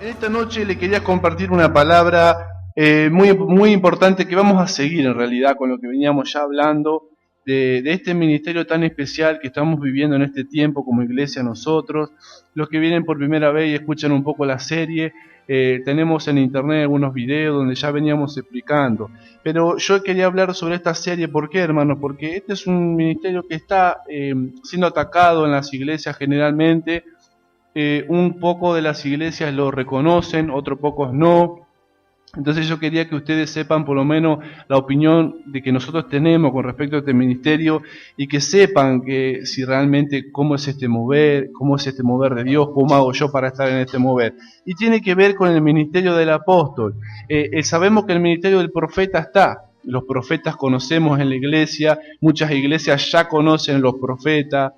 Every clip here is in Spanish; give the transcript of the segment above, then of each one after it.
En esta noche le quería compartir una palabra muy importante que vamos a seguir en realidad con lo que veníamos ya hablando de este ministerio tan especial que estamos viviendo en este tiempo como iglesia nosotros. Los que vienen por primera vez y escuchan un poco la serie, tenemos en internet algunos videos donde ya veníamos explicando. Pero yo quería hablar sobre esta serie, ¿por qué, hermanos? Porque este es un ministerio que está siendo atacado en las iglesias generalmente. Un poco de las iglesias lo reconocen, otros pocos no. Entonces yo quería que ustedes sepan por lo menos la opinión de que nosotros tenemos con respecto a este ministerio y que sepan que si realmente cómo es este mover de Dios, cómo hago yo para estar en este mover. Y tiene que ver con el ministerio del apóstol. Sabemos que el ministerio del profeta está. Los profetas conocemos en la iglesia, muchas iglesias ya conocen los profetas.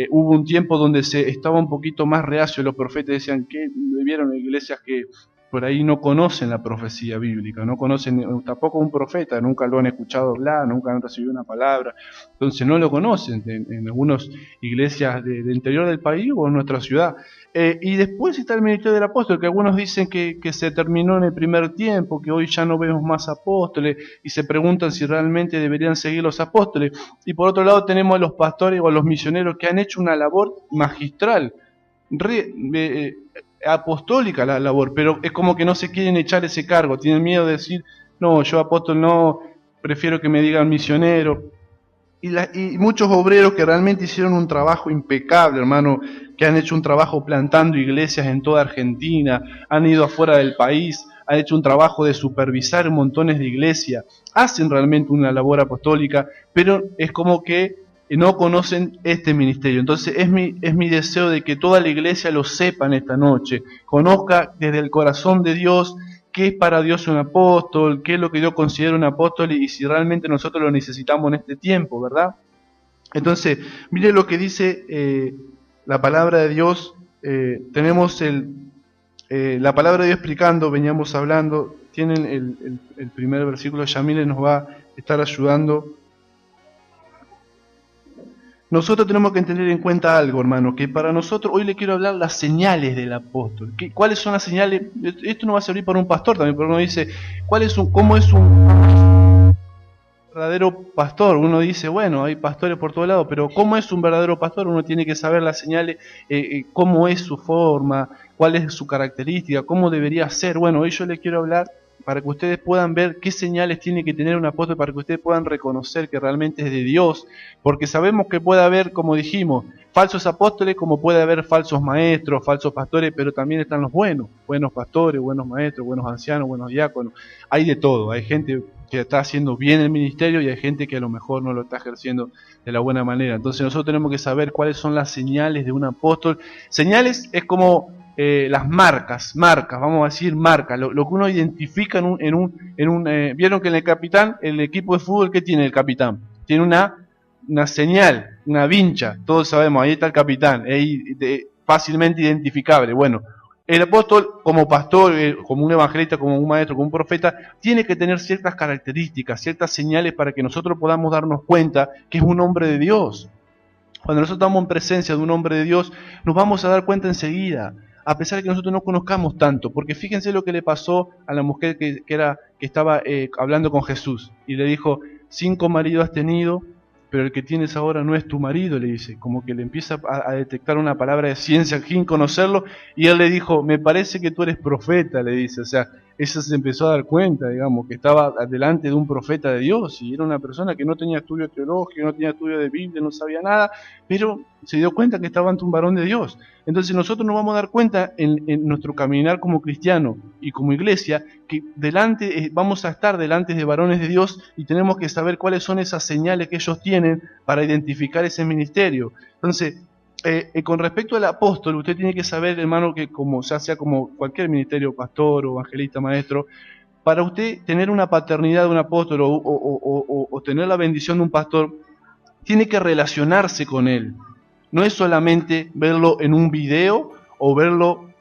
Hubo un tiempo donde se estaba un poquito más reacio, los profetas decían que vivieron iglesias que por ahí no conocen la profecía bíblica, no conocen tampoco un profeta, nunca lo han escuchado hablar, nunca han recibido una palabra, entonces no lo conocen en algunas iglesias del interior del país o en nuestra ciudad. Y después está el ministerio del apóstol, que algunos dicen que se terminó en el primer tiempo, que hoy ya no vemos más apóstoles, y se preguntan si realmente deberían seguir los apóstoles. Y por otro lado tenemos a los pastores o a los misioneros que han hecho una labor magistral, apostólica la labor, pero es como que no se quieren echar ese cargo, tienen miedo de decir, no, yo apóstol no, prefiero que me digan misionero. Y muchos obreros que realmente hicieron un trabajo impecable, hermano, que han hecho un trabajo plantando iglesias en toda Argentina, han ido afuera del país, han hecho un trabajo de supervisar montones de iglesias, hacen realmente una labor apostólica, pero es como que no conocen este ministerio. Entonces es mi deseo de que toda la iglesia lo sepa en esta noche, conozca desde el corazón de Dios qué es para Dios un apóstol, qué es lo que Dios considera un apóstol y si realmente nosotros lo necesitamos en este tiempo, ¿verdad? Entonces, mire lo que dice la palabra de Dios. Tenemos la palabra de Dios explicando, veníamos hablando, tienen el primer versículo, Yamile nos va a estar ayudando. Nosotros tenemos que tener en cuenta algo, hermano, que para nosotros, hoy le quiero hablar las señales del apóstol. ¿Cuáles son las señales? Esto no va a servir para un pastor también, pero uno dice, ¿cómo es un verdadero pastor? Uno dice, bueno, hay pastores por todos lados, pero ¿cómo es un verdadero pastor? Uno tiene que saber las señales, cómo es su forma, cuál es su característica, cómo debería ser. Bueno, hoy yo le quiero hablar para que ustedes puedan ver qué señales tiene que tener un apóstol, para que ustedes puedan reconocer que realmente es de Dios, porque sabemos que puede haber, como dijimos, falsos apóstoles, como puede haber falsos maestros, falsos pastores, pero también están los buenos pastores, buenos maestros, buenos ancianos, buenos diáconos, hay de todo, hay gente que está haciendo bien el ministerio y hay gente que a lo mejor no lo está ejerciendo de la buena manera. Entonces nosotros tenemos que saber cuáles son las señales de un apóstol. Señales es como las marcas, vamos a decir marcas, lo que uno identifica vieron que en el capitán, el equipo de fútbol, ¿qué tiene el capitán? Tiene una señal, una vincha, todos sabemos, ahí está el capitán, fácilmente identificable. Bueno, el apóstol como pastor, como un evangelista, como un maestro, como un profeta, tiene que tener ciertas características, ciertas señales para que nosotros podamos darnos cuenta que es un hombre de Dios. Cuando nosotros estamos en presencia de un hombre de Dios, nos vamos a dar cuenta enseguida, a pesar de que nosotros no conozcamos tanto, porque fíjense lo que le pasó a la mujer que estaba hablando con Jesús, y le dijo, 5 maridos has tenido, pero el que tienes ahora no es tu marido, le dice, como que le empieza a detectar una palabra de ciencia sin conocerlo, y él le dijo, me parece que tú eres profeta, le dice, o sea, ella se empezó a dar cuenta, digamos, que estaba delante de un profeta de Dios, y era una persona que no tenía estudio teológico, no tenía estudio de Biblia, no sabía nada, pero se dio cuenta que estaba ante un varón de Dios. Entonces nosotros nos vamos a dar cuenta en nuestro caminar como cristiano y como iglesia, que vamos a estar delante de varones de Dios y tenemos que saber cuáles son esas señales que ellos tienen para identificar ese ministerio. Entonces, con respecto al apóstol, usted tiene que saber, hermano, que como sea como cualquier ministerio, pastor o evangelista, maestro, para usted tener una paternidad de un apóstol o tener la bendición de un pastor, tiene que relacionarse con él. No es solamente verlo en un video o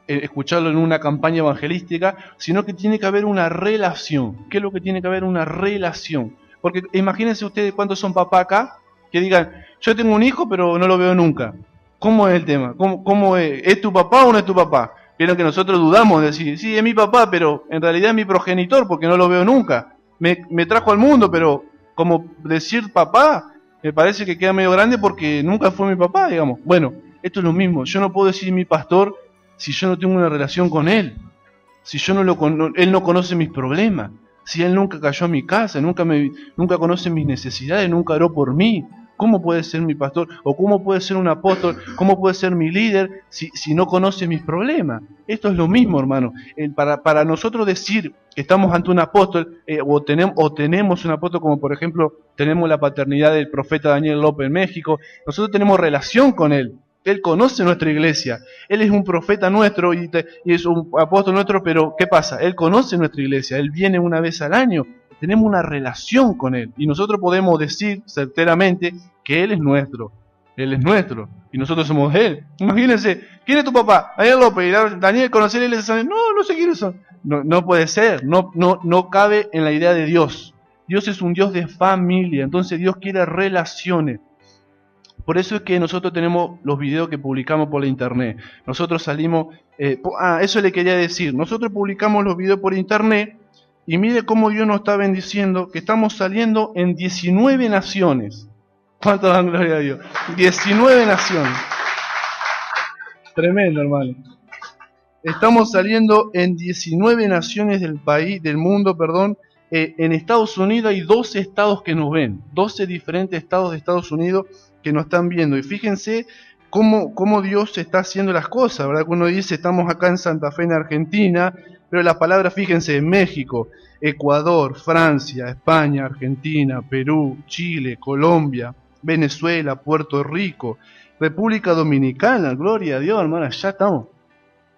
escucharlo en una campaña evangelística, sino que tiene que haber una relación. ¿Qué es lo que tiene que haber? Una relación. Porque imagínense ustedes cuántos son papá acá, que digan, yo tengo un hijo pero no lo veo nunca. ¿Cómo es el tema? ¿Cómo es? ¿Es tu papá o no es tu papá? Vieron que nosotros dudamos de decir, sí, es mi papá, pero en realidad es mi progenitor porque no lo veo nunca. Me trajo al mundo, pero como decir papá, me parece que queda medio grande porque nunca fue mi papá, digamos. Bueno, esto es lo mismo. Yo no puedo decir mi pastor si yo no tengo una relación con él. Si yo él no conoce mis problemas. Si él nunca cayó a mi casa, nunca conoce mis necesidades, nunca oró por mí. ¿Cómo puede ser mi pastor? ¿O cómo puede ser un apóstol? ¿Cómo puede ser mi líder si no conoce mis problemas? Esto es lo mismo, hermano. Para nosotros decir que estamos ante un apóstol, o tenemos un apóstol, como por ejemplo tenemos la paternidad del profeta Daniel López en México, nosotros tenemos relación con él. Él conoce nuestra iglesia. Él es un profeta nuestro y es un apóstol nuestro, pero ¿qué pasa? Él conoce nuestra iglesia. Él viene una vez al año. Tenemos una relación con él. Y nosotros podemos decir certeramente que él es nuestro. Él es nuestro. Y nosotros somos él. Imagínense, ¿quién es tu papá? Daniel López. Y Daniel conoce a la iglesia. No sé quiénes son. No puede ser. No cabe en la idea de Dios. Dios es un Dios de familia. Entonces Dios quiere relaciones. Por eso es que nosotros tenemos los videos que publicamos por la internet. Nosotros salimos... eso le quería decir. Nosotros publicamos los videos por internet y mire cómo Dios nos está bendiciendo, que estamos saliendo en 19 naciones. ¿Cuánto dan gloria a Dios? 19 naciones. Tremendo, hermano. Estamos saliendo en 19 naciones del mundo, perdón. En Estados Unidos hay 12 estados que nos ven. 12 diferentes estados de Estados Unidos que nos están viendo. Y fíjense cómo Dios está haciendo las cosas, ¿verdad? Uno dice, estamos acá en Santa Fe, en Argentina, pero la palabra, fíjense, en México, Ecuador, Francia, España, Argentina, Perú, Chile, Colombia, Venezuela, Puerto Rico, República Dominicana, gloria a Dios, hermano, ya estamos.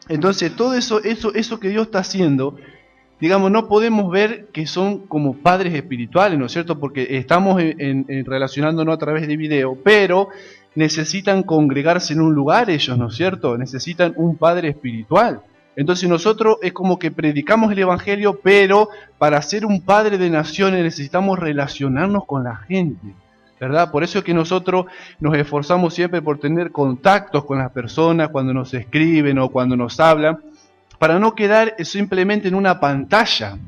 Entonces, todo eso que Dios está haciendo, digamos, no podemos ver que son como padres espirituales, ¿no es cierto? Porque estamos relacionándonos a través de video, pero necesitan congregarse en un lugar ellos, ¿no es cierto? Necesitan un padre espiritual. Entonces nosotros es como que predicamos el evangelio, pero para ser un padre de naciones necesitamos relacionarnos con la gente, ¿verdad? Por eso es que nosotros nos esforzamos siempre por tener contactos con las personas cuando nos escriben o cuando nos hablan, para no quedar simplemente en una pantalla.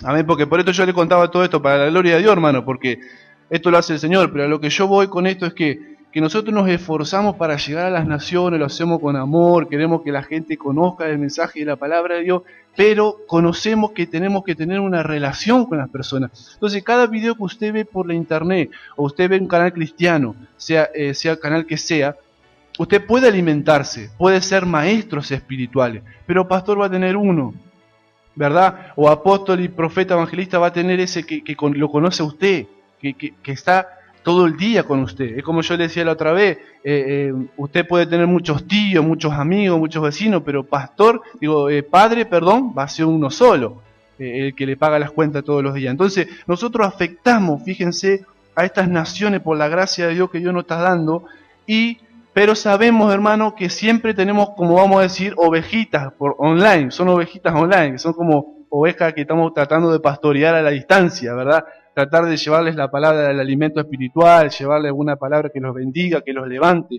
Amén, porque por esto yo le contaba todo esto, para la gloria de Dios, hermano, porque esto lo hace el Señor, pero a lo que yo voy con esto es que nosotros nos esforzamos para llegar a las naciones, lo hacemos con amor, queremos que la gente conozca el mensaje de la palabra de Dios, pero conocemos que tenemos que tener una relación con las personas. Entonces, cada video que usted ve por la internet, o usted ve un canal cristiano, sea el canal que sea, usted puede alimentarse, puede ser maestros espirituales, pero pastor va a tener uno, ¿verdad? O apóstol y profeta evangelista va a tener ese que lo conoce a usted, que está todo el día con usted. Es como yo le decía la otra vez, usted puede tener muchos tíos, muchos amigos, muchos vecinos, pero padre, va a ser uno solo, el que le paga las cuentas todos los días. Entonces, nosotros afectamos, fíjense, a estas naciones por la gracia de Dios que Dios nos está dando, pero sabemos, hermano, que siempre tenemos, como vamos a decir, ovejitas online, son ovejitas online, son como ovejas que estamos tratando de pastorear a la distancia, ¿verdad? Tratar de llevarles la palabra del alimento espiritual, llevarles alguna palabra que los bendiga, que los levante.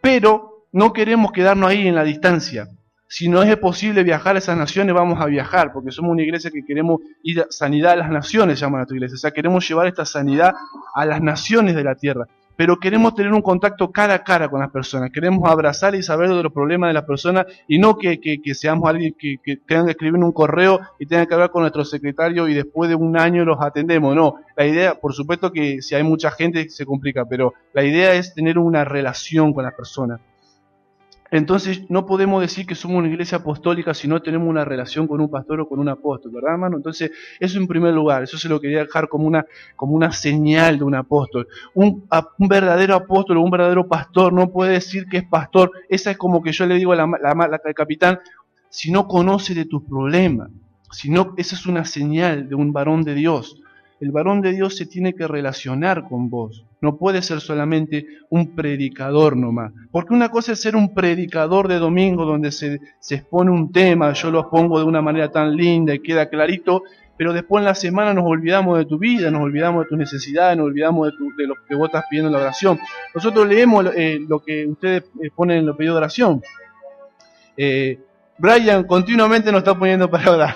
Pero no queremos quedarnos ahí en la distancia. Si no es posible viajar a esas naciones, vamos a viajar, porque somos una iglesia que queremos ir a sanidad a las naciones, llama nuestra iglesia. O sea, queremos llevar esta sanidad a las naciones de la tierra. Pero queremos tener un contacto cara a cara con las personas. Queremos abrazar y saber de los problemas de las personas y no que seamos alguien que tengan que escribir un correo y tengan que hablar con nuestro secretario y después de un año los atendemos. No, la idea, por supuesto que si hay mucha gente se complica, pero la idea es tener una relación con las personas. Entonces no podemos decir que somos una iglesia apostólica si no tenemos una relación con un pastor o con un apóstol, ¿verdad, hermano? Entonces eso en primer lugar, eso se lo quería dejar como una señal de un apóstol. Un verdadero apóstol o un verdadero pastor no puede decir que es pastor. Esa es como que yo le digo al capitán, si no conoce de tus problemas, esa es una señal de un varón de Dios. El varón de Dios se tiene que relacionar con vos. No puede ser solamente un predicador nomás. Porque una cosa es ser un predicador de domingo donde se expone un tema, yo lo pongo de una manera tan linda y queda clarito, pero después en la semana nos olvidamos de tu vida, nos olvidamos de tus necesidades, nos olvidamos de lo que vos estás pidiendo en la oración. Nosotros leemos lo que ustedes ponen en los pedidos de oración. Brian continuamente nos está poniendo para orar.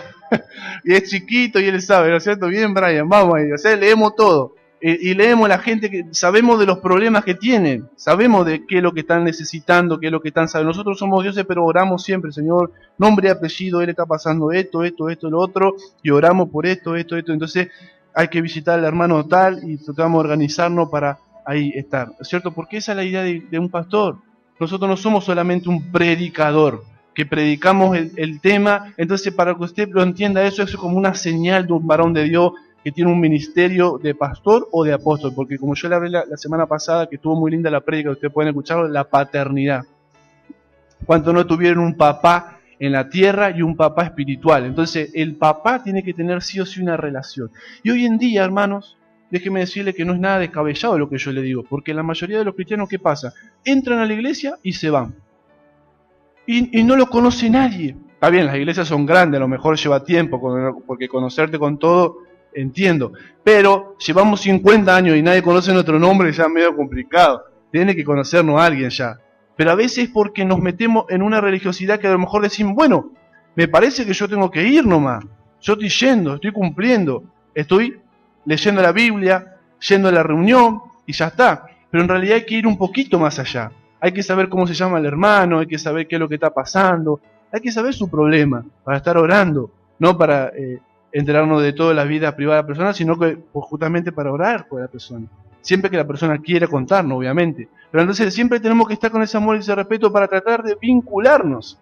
Y es chiquito y él sabe, ¿no es cierto? Bien, Brian, vamos ahí. O sea, leemos todo. Y leemos a la gente que sabemos de los problemas que tienen, sabemos de qué es lo que están necesitando, qué es lo que están sabiendo. Nosotros somos dioses, pero oramos siempre, Señor, nombre y apellido, Él está pasando esto, lo otro, y oramos por esto. Entonces hay que visitar al hermano tal y tratamos de organizarnos para ahí estar, ¿cierto? Porque esa es la idea de un pastor. Nosotros no somos solamente un predicador, que predicamos el tema. Entonces, para que usted lo entienda, eso es como una señal de un varón de Dios que tiene un ministerio de pastor o de apóstol, porque como yo le hablé la semana pasada, que estuvo muy linda la prédica, ustedes pueden escucharlo, la paternidad. ¿Cuánto no tuvieron un papá en la tierra y un papá espiritual? Entonces, el papá tiene que tener sí o sí una relación. Y hoy en día, hermanos, déjeme decirle que no es nada descabellado lo que yo le digo, porque la mayoría de los cristianos, ¿qué pasa? Entran a la iglesia y se van. Y no lo conoce nadie. Está bien, las iglesias son grandes, a lo mejor lleva tiempo, porque conocerte con todo, entiendo. Pero llevamos 50 años y nadie conoce nuestro nombre, ya es medio complicado. Tiene que conocernos a alguien ya. Pero a veces es porque nos metemos en una religiosidad que a lo mejor decimos, bueno, me parece que yo tengo que ir nomás. Yo estoy yendo, estoy cumpliendo, estoy leyendo la Biblia, yendo a la reunión y ya está. Pero en realidad hay que ir un poquito más allá. Hay que saber cómo se llama el hermano, hay que saber qué es lo que está pasando, hay que saber su problema para estar orando, no para enterarnos de toda la vida privada de la persona, sino que pues, justamente para orar por la persona. Siempre que la persona quiera contarnos, obviamente. Pero entonces siempre tenemos que estar con ese amor y ese respeto para tratar de vincularnos.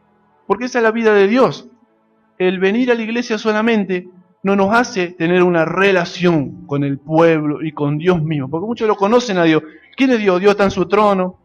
Porque esa es la vida de Dios. El venir a la iglesia solamente no nos hace tener una relación con el pueblo y con Dios mismo. Porque muchos lo conocen a Dios. ¿Quién es Dios? Dios está en su trono,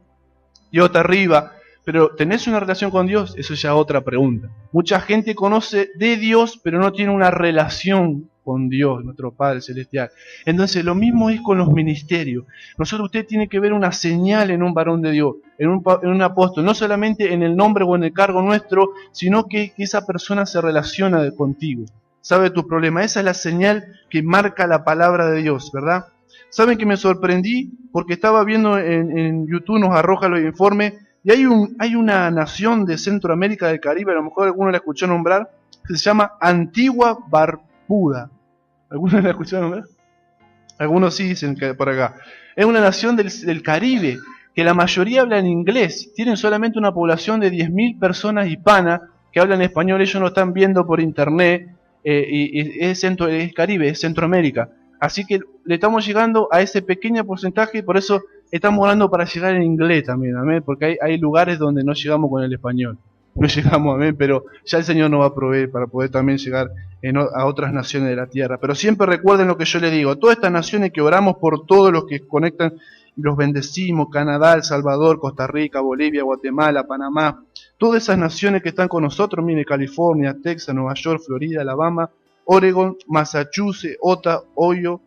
Dios está arriba. Pero ¿tenés una relación con Dios? Eso ya es otra pregunta. Mucha gente conoce de Dios, pero no tiene una relación con Dios, nuestro Padre Celestial. Entonces lo mismo es con los ministerios. Usted tiene que ver una señal en un varón de Dios, en un apóstol, no solamente en el nombre o en el cargo nuestro, sino que esa persona se relaciona contigo, sabe tu problema. Esa es la señal que marca la palabra de Dios, ¿verdad? ¿Saben que me sorprendí? Porque estaba viendo en YouTube, nos arroja los informes, y hay una nación de Centroamérica del Caribe, a lo mejor alguno la escuchó nombrar, que se llama Antigua Barbuda. ¿Algunos la escuchó nombrar? Algunos sí dicen que por acá. Es una nación del Caribe, que la mayoría habla en inglés. Tienen solamente una población de 10.000 personas hispanas que hablan español. Ellos lo están viendo por internet, y es Caribe, es Centroamérica. Así que le estamos llegando a ese pequeño porcentaje, y por eso estamos orando para llegar en inglés también, amén, porque hay lugares donde no llegamos con el español, no llegamos, amén, pero ya el Señor nos va a proveer para poder también llegar a otras naciones de la tierra. Pero siempre recuerden lo que yo les digo, todas estas naciones que oramos por todos los que conectan, los bendecimos, Canadá, El Salvador, Costa Rica, Bolivia, Guatemala, Panamá, todas esas naciones que están con nosotros, mire, California, Texas, Nueva York, Florida, Alabama, Oregon, Massachusetts, Utah, Ohio,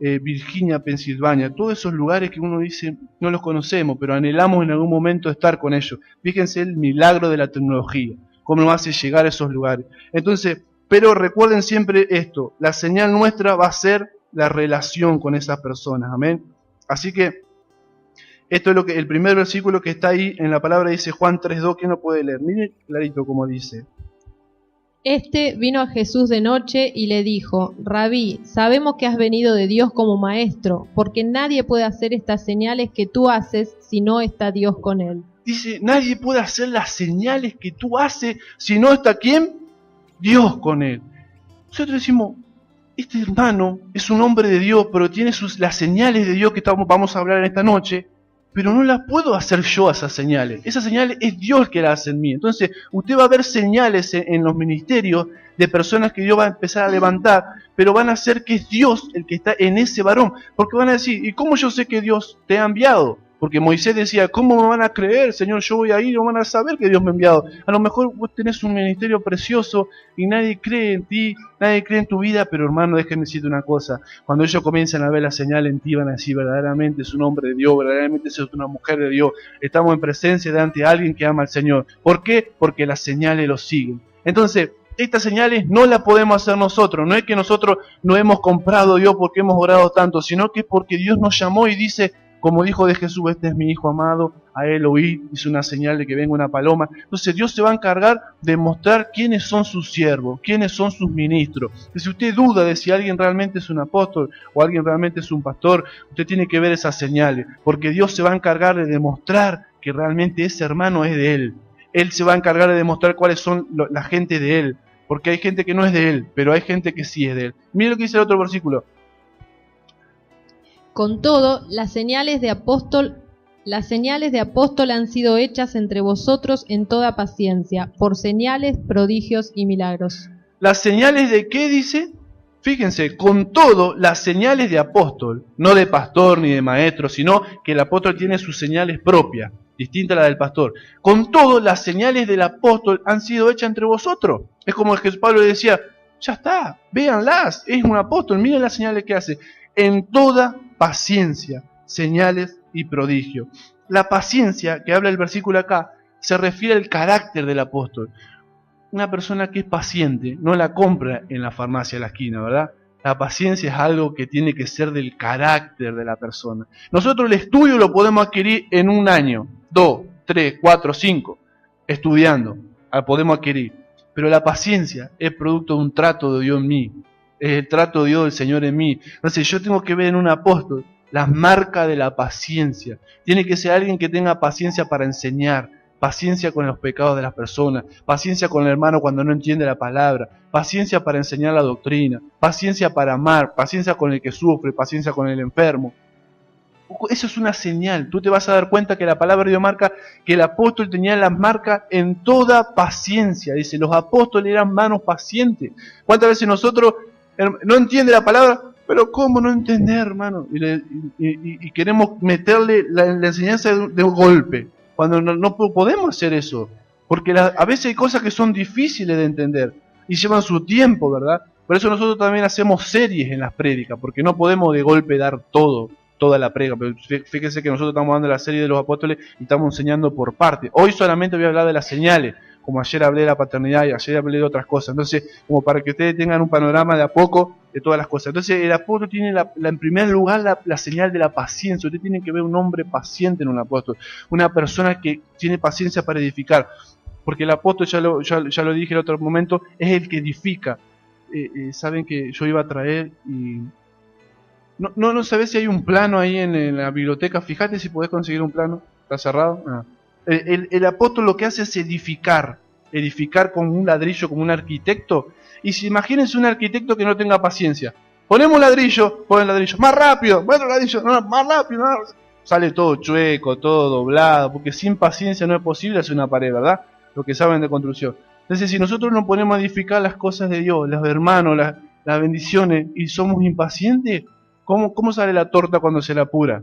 Virginia, Pensilvania, todos esos lugares que uno dice no los conocemos, pero anhelamos en algún momento estar con ellos. Fíjense el milagro de la tecnología, cómo nos hace llegar a esos lugares. Entonces, pero recuerden siempre esto, la señal nuestra va a ser la relación con esas personas, amén. Así que esto es lo que el primer versículo que está ahí en la palabra dice Juan 3:2, ¿quién lo puede leer? Miren clarito cómo dice. Este vino a Jesús de noche y le dijo: Rabí, sabemos que has venido de Dios como maestro, porque nadie puede hacer estas señales que tú haces si no está Dios con él. Dice, nadie puede hacer las señales que tú haces si no está ¿quién? Dios con él. Nosotros decimos, este hermano es un hombre de Dios, pero tiene las señales de Dios que vamos a hablar en esta noche, pero no las puedo hacer yo esas señales. Esas señales es Dios que las hace en mí. Entonces, usted va a ver señales en los ministerios de personas que Dios va a empezar a levantar, pero van a ser que es Dios el que está en ese varón. Porque van a decir, ¿y cómo yo sé que Dios te ha enviado? Porque Moisés decía, ¿cómo me van a creer, Señor? Yo voy a ir, no van a saber que Dios me ha enviado. A lo mejor vos tenés un ministerio precioso y nadie cree en ti, nadie cree en tu vida, pero hermano, déjenme decirte una cosa. Cuando ellos comiencen a ver la señal en ti, van a decir, verdaderamente es un hombre de Dios, verdaderamente es una mujer de Dios. Estamos en presencia delante de alguien que ama al Señor. ¿Por qué? Porque las señales lo siguen. Entonces, estas señales no las podemos hacer nosotros. No es que nosotros no hemos comprado a Dios porque hemos orado tanto, sino que es porque Dios nos llamó y dice, como dijo de Jesús, este es mi Hijo amado, a él oí, hizo una señal de que venga una paloma. Entonces Dios se va a encargar de mostrar quiénes son sus siervos, quiénes son sus ministros. Y si usted duda de si alguien realmente es un apóstol o alguien realmente es un pastor, usted tiene que ver esas señales, porque Dios se va a encargar de demostrar que realmente ese hermano es de Él. Él se va a encargar de demostrar cuáles son la gente de Él, porque hay gente que no es de Él, pero hay gente que sí es de Él. Mire lo que dice el otro versículo. Con todo, las señales de apóstol han sido hechas entre vosotros en toda paciencia, por señales, prodigios y milagros. ¿Las señales de qué dice? Fíjense, con todo, las señales de apóstol, no de pastor ni de maestro, sino que el apóstol tiene sus señales propias, distinta a la del pastor. Con todo, las señales del apóstol han sido hechas entre vosotros. Es como que Pablo le decía, ya está, véanlas, es un apóstol, miren las señales que hace. En toda paciencia, señales y prodigio. La paciencia que habla el versículo acá se refiere al carácter del apóstol. Una persona que es paciente no la compra en la farmacia de la esquina, ¿verdad? La paciencia es algo que tiene que ser del carácter de la persona. Nosotros el estudio lo podemos adquirir en 1 año, 2, 3, 4, 5, estudiando, podemos adquirir. Pero la paciencia es producto de un trato de Dios en mí, es el trato de Dios del Señor en mí. Entonces yo tengo que ver en un apóstol las marcas de la paciencia. Tiene que ser alguien que tenga paciencia para enseñar, paciencia con los pecados de las personas, paciencia con el hermano cuando no entiende la palabra, paciencia para enseñar la doctrina, paciencia para amar, paciencia con el que sufre, paciencia con el enfermo. Eso es una señal. Tú te vas a dar cuenta que la palabra de Dios marca que el apóstol tenía las marcas en toda paciencia. Dice, los apóstoles eran manos pacientes. ¿Cuántas veces nosotros no entiende la palabra? Pero ¿cómo no entender, hermano? Y queremos meterle la enseñanza de un golpe, cuando no podemos hacer eso. Porque a veces hay cosas que son difíciles de entender y llevan su tiempo, ¿verdad? Por eso nosotros también hacemos series en las prédicas, porque no podemos de golpe dar toda la prega. Pero fíjense que nosotros estamos dando la serie de los apóstoles y estamos enseñando por parte. Hoy solamente voy a hablar de las señales, como ayer hablé de la paternidad y ayer hablé de otras cosas. Entonces, como para que ustedes tengan un panorama de a poco de todas las cosas. Entonces, el apóstol tiene en primer lugar la señal de la paciencia. Usted tiene que ver un hombre paciente en un apóstol, una persona que tiene paciencia para edificar. Porque el apóstol, ya lo dije en otro momento, es el que edifica. Saben que yo iba a traer y... No sabés si hay un plano ahí en la biblioteca. Fíjate si podés conseguir un plano. ¿Está cerrado? Ah. El apóstol lo que hace es edificar con un ladrillo, como un arquitecto. Y si imagínense un arquitecto que no tenga paciencia. Ponemos ladrillo, ponen ladrillo, más rápido, bueno ladrillo, no, más rápido, no. Sale todo chueco, todo doblado, porque sin paciencia no es posible hacer una pared, ¿verdad? Lo que saben de construcción. Entonces, si nosotros nos ponemos a edificar las cosas de Dios, los hermanos, las bendiciones, y somos impacientes, ¿cómo sale la torta cuando se la apura?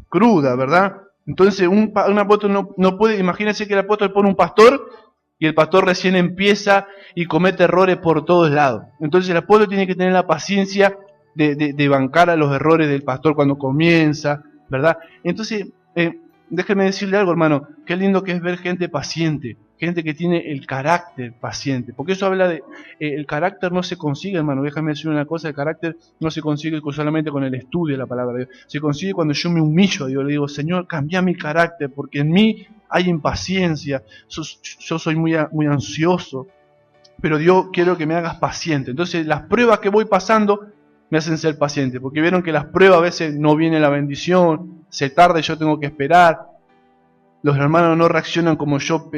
Cruda, ¿verdad? Entonces un apóstol no puede, imagínense que el apóstol pone un pastor y el pastor recién empieza y comete errores por todos lados. Entonces el apóstol tiene que tener la paciencia de bancar a los errores del pastor cuando comienza, ¿verdad? Entonces, déjenme decirle algo, hermano, qué lindo que es ver gente paciente, gente que tiene el carácter paciente, porque eso habla de, el carácter no se consigue, hermano, déjame decir una cosa, el carácter no se consigue solamente con el estudio de la palabra de Dios, se consigue cuando yo me humillo a Dios, le digo, Señor, cambia mi carácter, porque en mí hay impaciencia, yo soy muy ansioso, pero Dios quiero que me hagas paciente. Entonces las pruebas que voy pasando me hacen ser paciente, porque vieron que las pruebas a veces no viene la bendición, se tarda y yo tengo que esperar, los hermanos no reaccionan como yo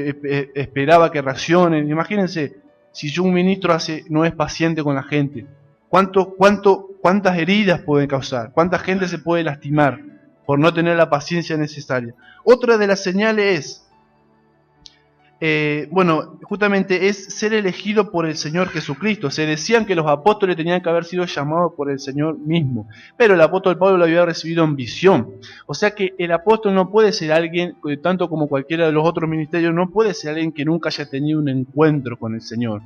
esperaba que reaccionen. Imagínense, si yo un ministro no es paciente con la gente, ¿cuántas heridas pueden causar? ¿Cuánta gente se puede lastimar por no tener la paciencia necesaria? Otra de las señales es, justamente es ser elegido por el Señor Jesucristo. Se decían que los apóstoles tenían que haber sido llamados por el Señor mismo, pero el apóstol Pablo lo había recibido en visión. O sea que el apóstol no puede ser alguien, tanto como cualquiera de los otros ministerios, no puede ser alguien que nunca haya tenido un encuentro con el Señor.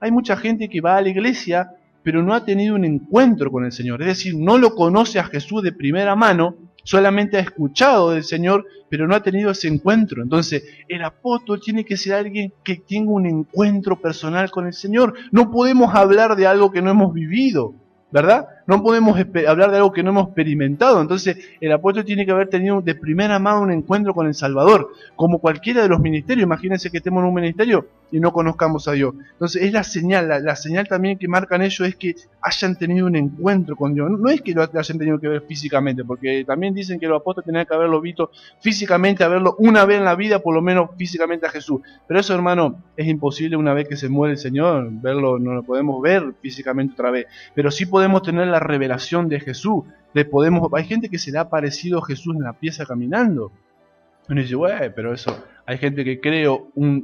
Hay mucha gente que va a la iglesia, pero no ha tenido un encuentro con el Señor. Es decir, no lo conoce a Jesús de primera mano, solamente ha escuchado del Señor, pero no ha tenido ese encuentro. Entonces, el apóstol tiene que ser alguien que tenga un encuentro personal con el Señor. No podemos hablar de algo que no hemos vivido, ¿verdad? No podemos hablar de algo que no hemos experimentado. Entonces el apóstol tiene que haber tenido de primera mano un encuentro con el Salvador, como cualquiera de los ministerios. Imagínense que estemos en un ministerio y no conozcamos a Dios. Entonces es la señal, la señal también que marcan ellos es que hayan tenido un encuentro con Dios. No es que lo hayan tenido que ver físicamente, porque también dicen que los apóstoles tenían que haberlo visto físicamente, haberlo una vez en la vida, por lo menos físicamente a Jesús. Pero eso, hermano, es imposible una vez que se muere el Señor, verlo, no lo podemos ver físicamente otra vez. Pero sí podemos tener la revelación de Jesús. Hay gente que se le ha aparecido Jesús en la pieza caminando. Uno dice, güey, pero eso, hay gente que cree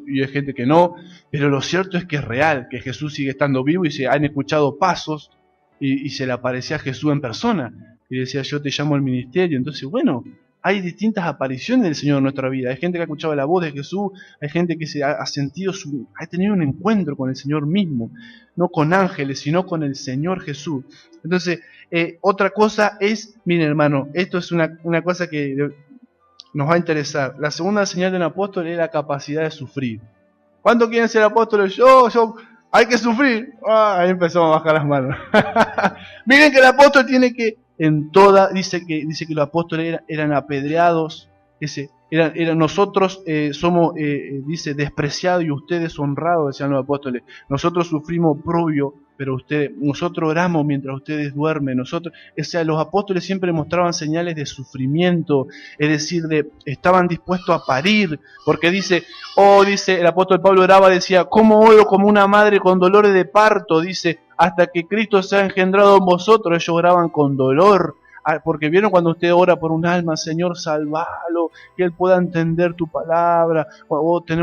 y hay gente que no, pero lo cierto es que es real, que Jesús sigue estando vivo y se han escuchado pasos y se le aparecía a Jesús en persona y decía, yo te llamo al ministerio. Entonces, bueno, hay distintas apariciones del Señor en nuestra vida. Hay gente que ha escuchado la voz de Jesús, hay gente que ha sentido ha tenido un encuentro con el Señor mismo, no con ángeles, sino con el Señor Jesús. Entonces, otra cosa es, miren hermano, esto es una cosa que nos va a interesar. La segunda señal de un apóstol es la capacidad de sufrir. ¿Cuántos quieren ser apóstoles? Yo, hay que sufrir. Ahí empezamos a bajar las manos. Miren que el apóstol tiene que, dice que los apóstoles eran apedreados, nosotros somos, dice, despreciados y ustedes honrados, decían los apóstoles. Nosotros sufrimos oprobio, pero nosotros oramos mientras ustedes duermen. Los apóstoles siempre mostraban señales de sufrimiento, es decir, estaban dispuestos a parir, porque dice el apóstol Pablo oraba, decía, ¿cómo oro como una madre con dolores de parto? Dice, hasta que Cristo sea engendrado en vosotros. Ellos oraban con dolor. Porque vieron cuando usted ora por un alma, Señor, salvalo, que él pueda entender tu palabra, o tiene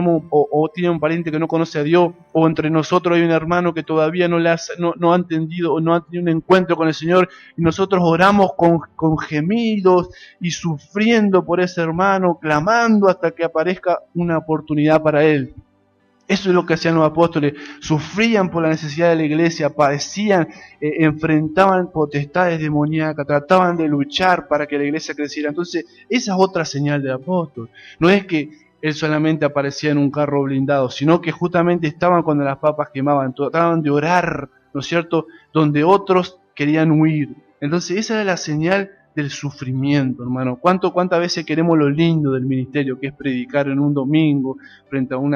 un pariente que no conoce a Dios, o entre nosotros hay un hermano que todavía no ha entendido o no ha tenido un encuentro con el Señor, y nosotros oramos con gemidos y sufriendo por ese hermano, clamando hasta que aparezca una oportunidad para él. Eso es lo que hacían los apóstoles, sufrían por la necesidad de la iglesia, padecían, enfrentaban potestades demoníacas, trataban de luchar para que la iglesia creciera. Entonces, esa es otra señal del apóstol. No es que él solamente aparecía en un carro blindado, sino que justamente estaban cuando las papas quemaban, trataban de orar, ¿no es cierto?, donde otros querían huir. Entonces, esa era la señal del sufrimiento, hermano. ¿Cuántas veces queremos lo lindo del ministerio, que es predicar en un domingo frente a un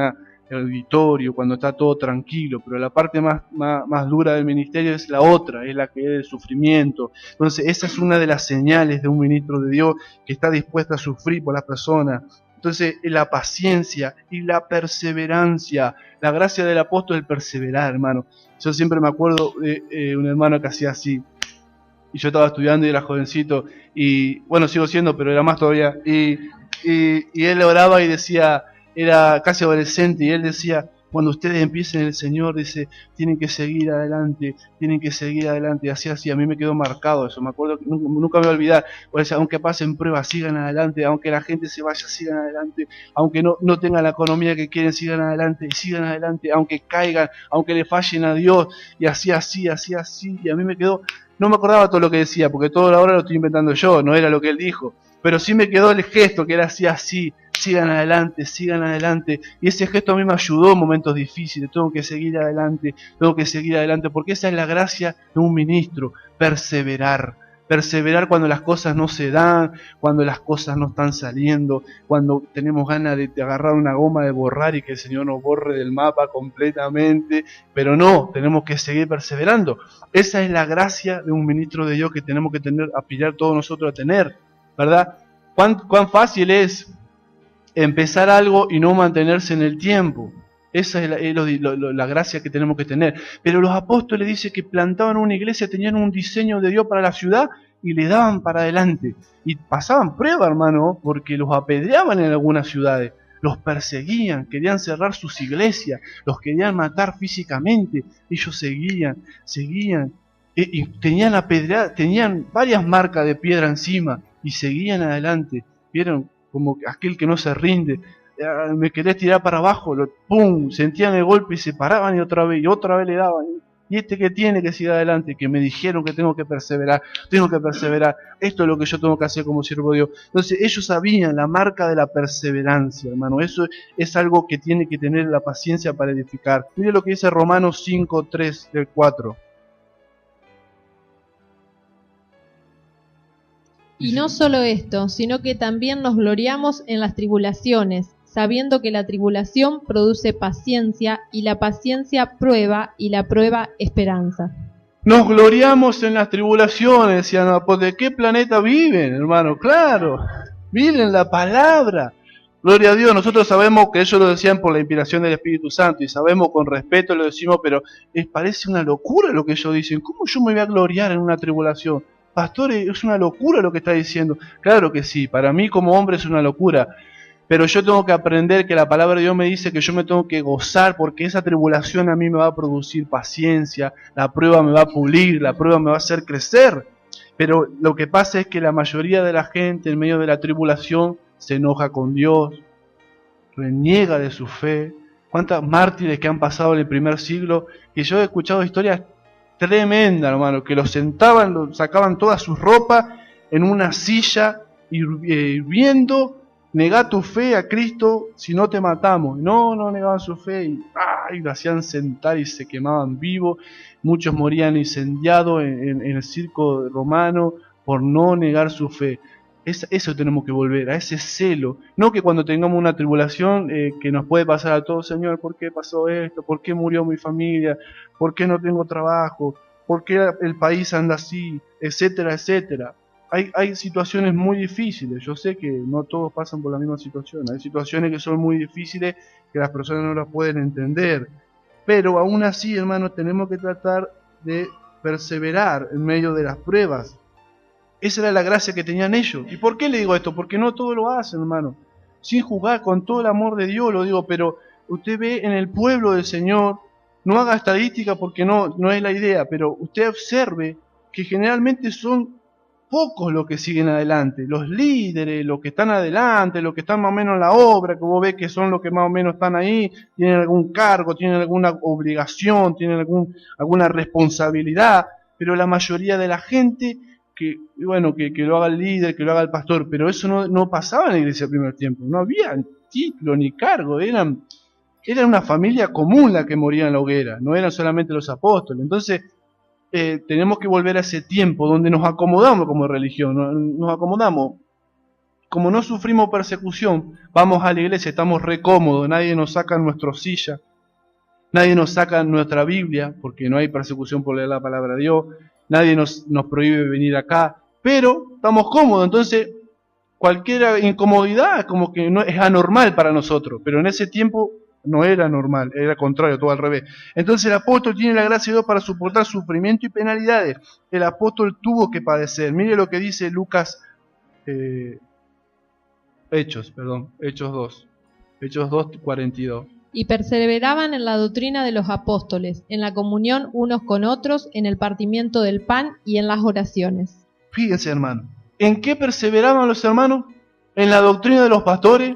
auditorio, cuando está todo tranquilo? Pero la parte más dura del ministerio es la otra, es la que es el sufrimiento. Entonces esa es una de las señales de un ministro de Dios, que está dispuesto a sufrir por las personas. Entonces la paciencia y la perseverancia, la gracia del apóstol es perseverar, hermano. Yo siempre me acuerdo de un hermano que hacía así, y yo estaba estudiando y era jovencito, y bueno, sigo siendo, pero era más todavía, y él oraba y decía, era casi adolescente, y él decía, cuando ustedes empiecen el Señor, dice, tienen que seguir adelante, y así, a mí me quedó marcado eso, me acuerdo, nunca me voy a olvidar, pues, aunque pasen pruebas, sigan adelante, aunque la gente se vaya, sigan adelante, aunque no tengan la economía que quieren, sigan adelante, aunque caigan, aunque le fallen a Dios, y así, y a mí me quedó, no me acordaba todo lo que decía, porque todo ahora lo estoy inventando yo, no era lo que él dijo, pero sí me quedó el gesto, que era así, sigan adelante, y ese gesto a mí me ayudó en momentos difíciles. Tengo que seguir adelante, porque esa es la gracia de un ministro, perseverar cuando las cosas no se dan, cuando las cosas no están saliendo, cuando tenemos ganas de agarrar una goma de borrar y que el Señor nos borre del mapa completamente, pero no, tenemos que seguir perseverando. Esa es la gracia de un ministro de Dios que tenemos que aspirar todos nosotros a tener, ¿verdad? ¿Cuán fácil es empezar algo y no mantenerse en el tiempo? Esa es la gracia que tenemos que tener. Pero los apóstoles dicen que plantaban una iglesia, tenían un diseño de Dios para la ciudad y le daban para adelante. Y pasaban prueba, hermano, porque los apedreaban en algunas ciudades, los perseguían, querían cerrar sus iglesias, los querían matar físicamente. Ellos seguían. Y tenían varias marcas de piedra encima y seguían adelante. ¿Vieron? Como aquel que no se rinde. Me querés tirar para abajo, ¡pum! Sentían el golpe y se paraban y otra vez le daban. Y este que tiene que seguir adelante, que me dijeron que tengo que perseverar, esto es lo que yo tengo que hacer como siervo de Dios. Entonces ellos sabían la marca de la perseverancia, hermano. Eso es algo que tiene que tener la paciencia para edificar. Mire lo que dice Romanos 5:3 del 4. Y no solo esto, sino que también nos gloriamos en las tribulaciones, sabiendo que la tribulación produce paciencia, y la paciencia prueba, y la prueba esperanza. Nos gloriamos en las tribulaciones, decían, ¿de qué planeta viven, hermano? Claro, miren la palabra. Gloria a Dios, nosotros sabemos que ellos lo decían por la inspiración del Espíritu Santo y sabemos con respeto, lo decimos, pero les parece una locura lo que ellos dicen. ¿Cómo yo me voy a gloriar en una tribulación? Pastor, es una locura lo que está diciendo. Claro que sí, para mí como hombre es una locura, pero yo tengo que aprender que la palabra de Dios me dice que yo me tengo que gozar porque esa tribulación a mí me va a producir paciencia, la prueba me va a pulir, la prueba me va a hacer crecer. Pero lo que pasa es que la mayoría de la gente en medio de la tribulación se enoja con Dios, reniega de su fe. ¿Cuántos mártires que han pasado en el primer siglo? Que yo he escuchado historias tremendas, hermano, que los sentaban, sacaban toda su ropa en una silla hirviendo. Negá tu fe a Cristo si no te matamos. No negaban su fe y lo hacían sentar y se quemaban vivos. Muchos morían incendiados en el circo romano por no negar su fe. Eso tenemos que volver, a ese celo. No que cuando tengamos una tribulación que nos puede pasar a todos, Señor, ¿por qué pasó esto? ¿Por qué murió mi familia? ¿Por qué no tengo trabajo? ¿Por qué el país anda así? Etcétera, etcétera. Hay situaciones muy difíciles. Yo sé que no todos pasan por la misma situación. Hay situaciones que son muy difíciles que las personas no las pueden entender. Pero aún así, hermanos, tenemos que tratar de perseverar en medio de las pruebas. Esa era la gracia que tenían ellos. ¿Y por qué le digo esto? Porque no todos lo hacen, hermano. Sin juzgar, con todo el amor de Dios lo digo, pero usted ve en el pueblo del Señor, no haga estadística porque no es la idea, pero usted observe que generalmente son pocos los que siguen adelante. Los líderes, los que están adelante, los que están más o menos en la obra, que vos ves que son los que más o menos están ahí, tienen algún cargo, tienen alguna obligación, tienen alguna responsabilidad, pero la mayoría de la gente que lo haga el líder, que lo haga el pastor, pero eso no pasaba en la iglesia del primer tiempo, no había título ni cargo, era una familia común la que moría en la hoguera, no eran solamente los apóstoles. Entonces tenemos que volver a ese tiempo donde nos acomodamos como religión, nos acomodamos, como no sufrimos persecución, vamos a la iglesia, estamos re cómodos, nadie nos saca nuestra silla, nadie nos saca nuestra Biblia, porque no hay persecución por leer la palabra de Dios, nadie nos prohíbe venir acá, pero estamos cómodos. Entonces cualquier incomodidad como que no es anormal para nosotros, pero en ese tiempo no era normal, era contrario, todo al revés. Entonces el apóstol tiene la gracia de Dios para soportar sufrimiento y penalidades. El apóstol tuvo que padecer. Mire lo que dice Lucas, Hechos 2:42. Y perseveraban en la doctrina de los apóstoles, en la comunión unos con otros, en el partimiento del pan y en las oraciones. Fíjense, hermano, ¿en qué perseveraban los hermanos? En la doctrina de los pastores,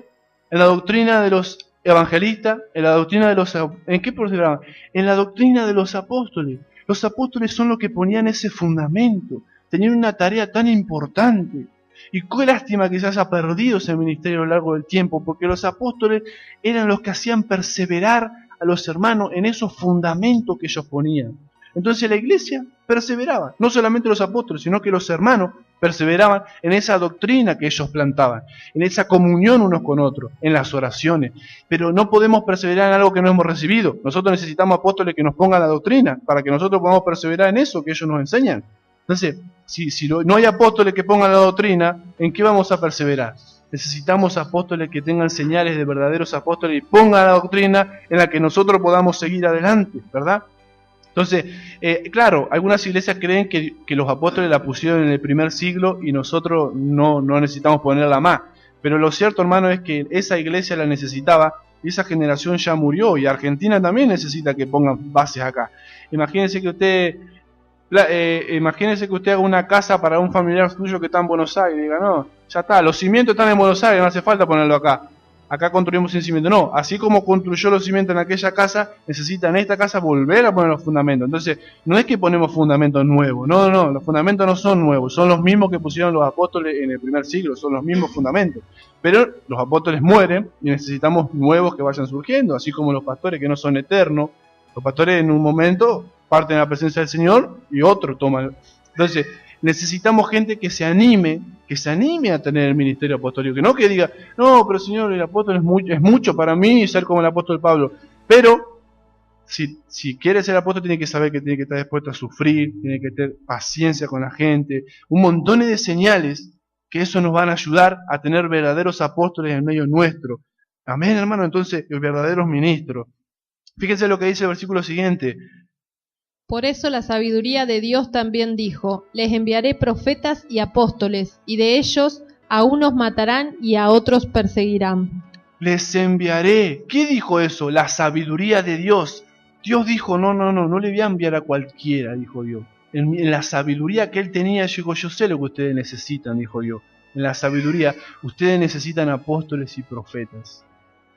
en la doctrina de los evangelistas, en la doctrina de los... ¿En qué perseveraban? En la doctrina de los apóstoles. Los apóstoles son los que ponían ese fundamento, tenían una tarea tan importante. Y qué lástima que se haya perdido ese ministerio a lo largo del tiempo, porque los apóstoles eran los que hacían perseverar a los hermanos en esos fundamentos que ellos ponían. Entonces la iglesia perseveraba, no solamente los apóstoles, sino que los hermanos perseveraban en esa doctrina que ellos plantaban, en esa comunión unos con otros, en las oraciones. Pero no podemos perseverar en algo que no hemos recibido. Nosotros necesitamos apóstoles que nos pongan la doctrina, para que nosotros podamos perseverar en eso que ellos nos enseñan. Entonces, si no hay apóstoles que pongan la doctrina, ¿en qué vamos a perseverar? Necesitamos apóstoles que tengan señales de verdaderos apóstoles y pongan la doctrina en la que nosotros podamos seguir adelante, ¿verdad? Entonces, claro, algunas iglesias creen que los apóstoles la pusieron en el primer siglo y nosotros no necesitamos ponerla más. Pero lo cierto, hermano, es que esa iglesia la necesitaba y esa generación ya murió, y Argentina también necesita que pongan bases acá. Imagínense que usted haga una casa para un familiar suyo que está en Buenos Aires y diga, no, ya está, los cimientos están en Buenos Aires, no hace falta ponerlo acá. Acá construimos sin cimiento. No, así como construyó los cimientos en aquella casa, necesita en esta casa volver a poner los fundamentos. Entonces, no es que ponemos fundamentos nuevos, no, los fundamentos no son nuevos, son los mismos que pusieron los apóstoles en el primer siglo, son los mismos fundamentos. Pero los apóstoles mueren y necesitamos nuevos que vayan surgiendo, así como los pastores que no son eternos. Los pastores en un momento parten a la presencia del Señor y otro toman. Entonces, necesitamos gente que se anime a tener el ministerio apostólico, que no que diga, no, pero Señor, el apóstol es mucho para mí ser como el apóstol Pablo, pero si quiere ser apóstol tiene que saber que tiene que estar dispuesto a sufrir, tiene que tener paciencia con la gente, un montón de señales que eso nos van a ayudar a tener verdaderos apóstoles en medio nuestro. Amén, hermano. Entonces, los verdaderos ministros. Fíjense lo que dice el versículo siguiente. Por eso la sabiduría de Dios también dijo, les enviaré profetas y apóstoles, y de ellos a unos matarán y a otros perseguirán. Les enviaré. ¿Qué dijo eso? La sabiduría de Dios. Dios dijo, no le voy a enviar a cualquiera, dijo Dios. En la sabiduría que Él tenía, dijo, yo sé lo que ustedes necesitan, dijo Dios. En la sabiduría, ustedes necesitan apóstoles y profetas.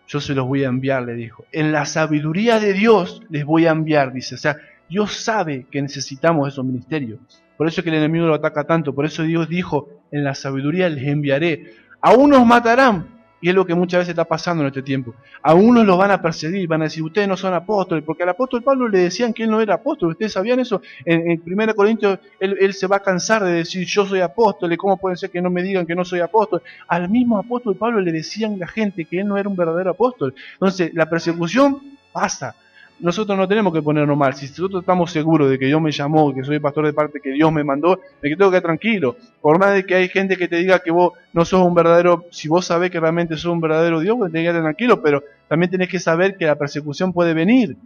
Yo se los voy a enviar, le dijo. En la sabiduría de Dios les voy a enviar, dice. O sea, Dios sabe que necesitamos esos ministerios. Por eso es que el enemigo lo ataca tanto. Por eso Dios dijo, en la sabiduría les enviaré. A unos matarán. Y es lo que muchas veces está pasando en este tiempo. A unos los van a perseguir, van a decir, ustedes no son apóstoles, porque al apóstol Pablo le decían que él no era apóstol. ¿Ustedes sabían eso? En 1 Corintios, él se va a cansar de decir, yo soy apóstol, ¿cómo puede ser que no me digan que no soy apóstol? Al mismo apóstol Pablo le decían la gente que él no era un verdadero apóstol. Entonces, la persecución pasa. Nosotros no tenemos que ponernos mal. Si nosotros estamos seguros de que Dios me llamó, que soy pastor de parte que Dios me mandó, me tengo que quedar tranquilo. Por más de que hay gente que te diga que vos no sos un verdadero, si vos sabés que realmente sos un verdadero Dios, pues tenés que quedar tranquilo, pero también tenés que saber que la persecución puede venir.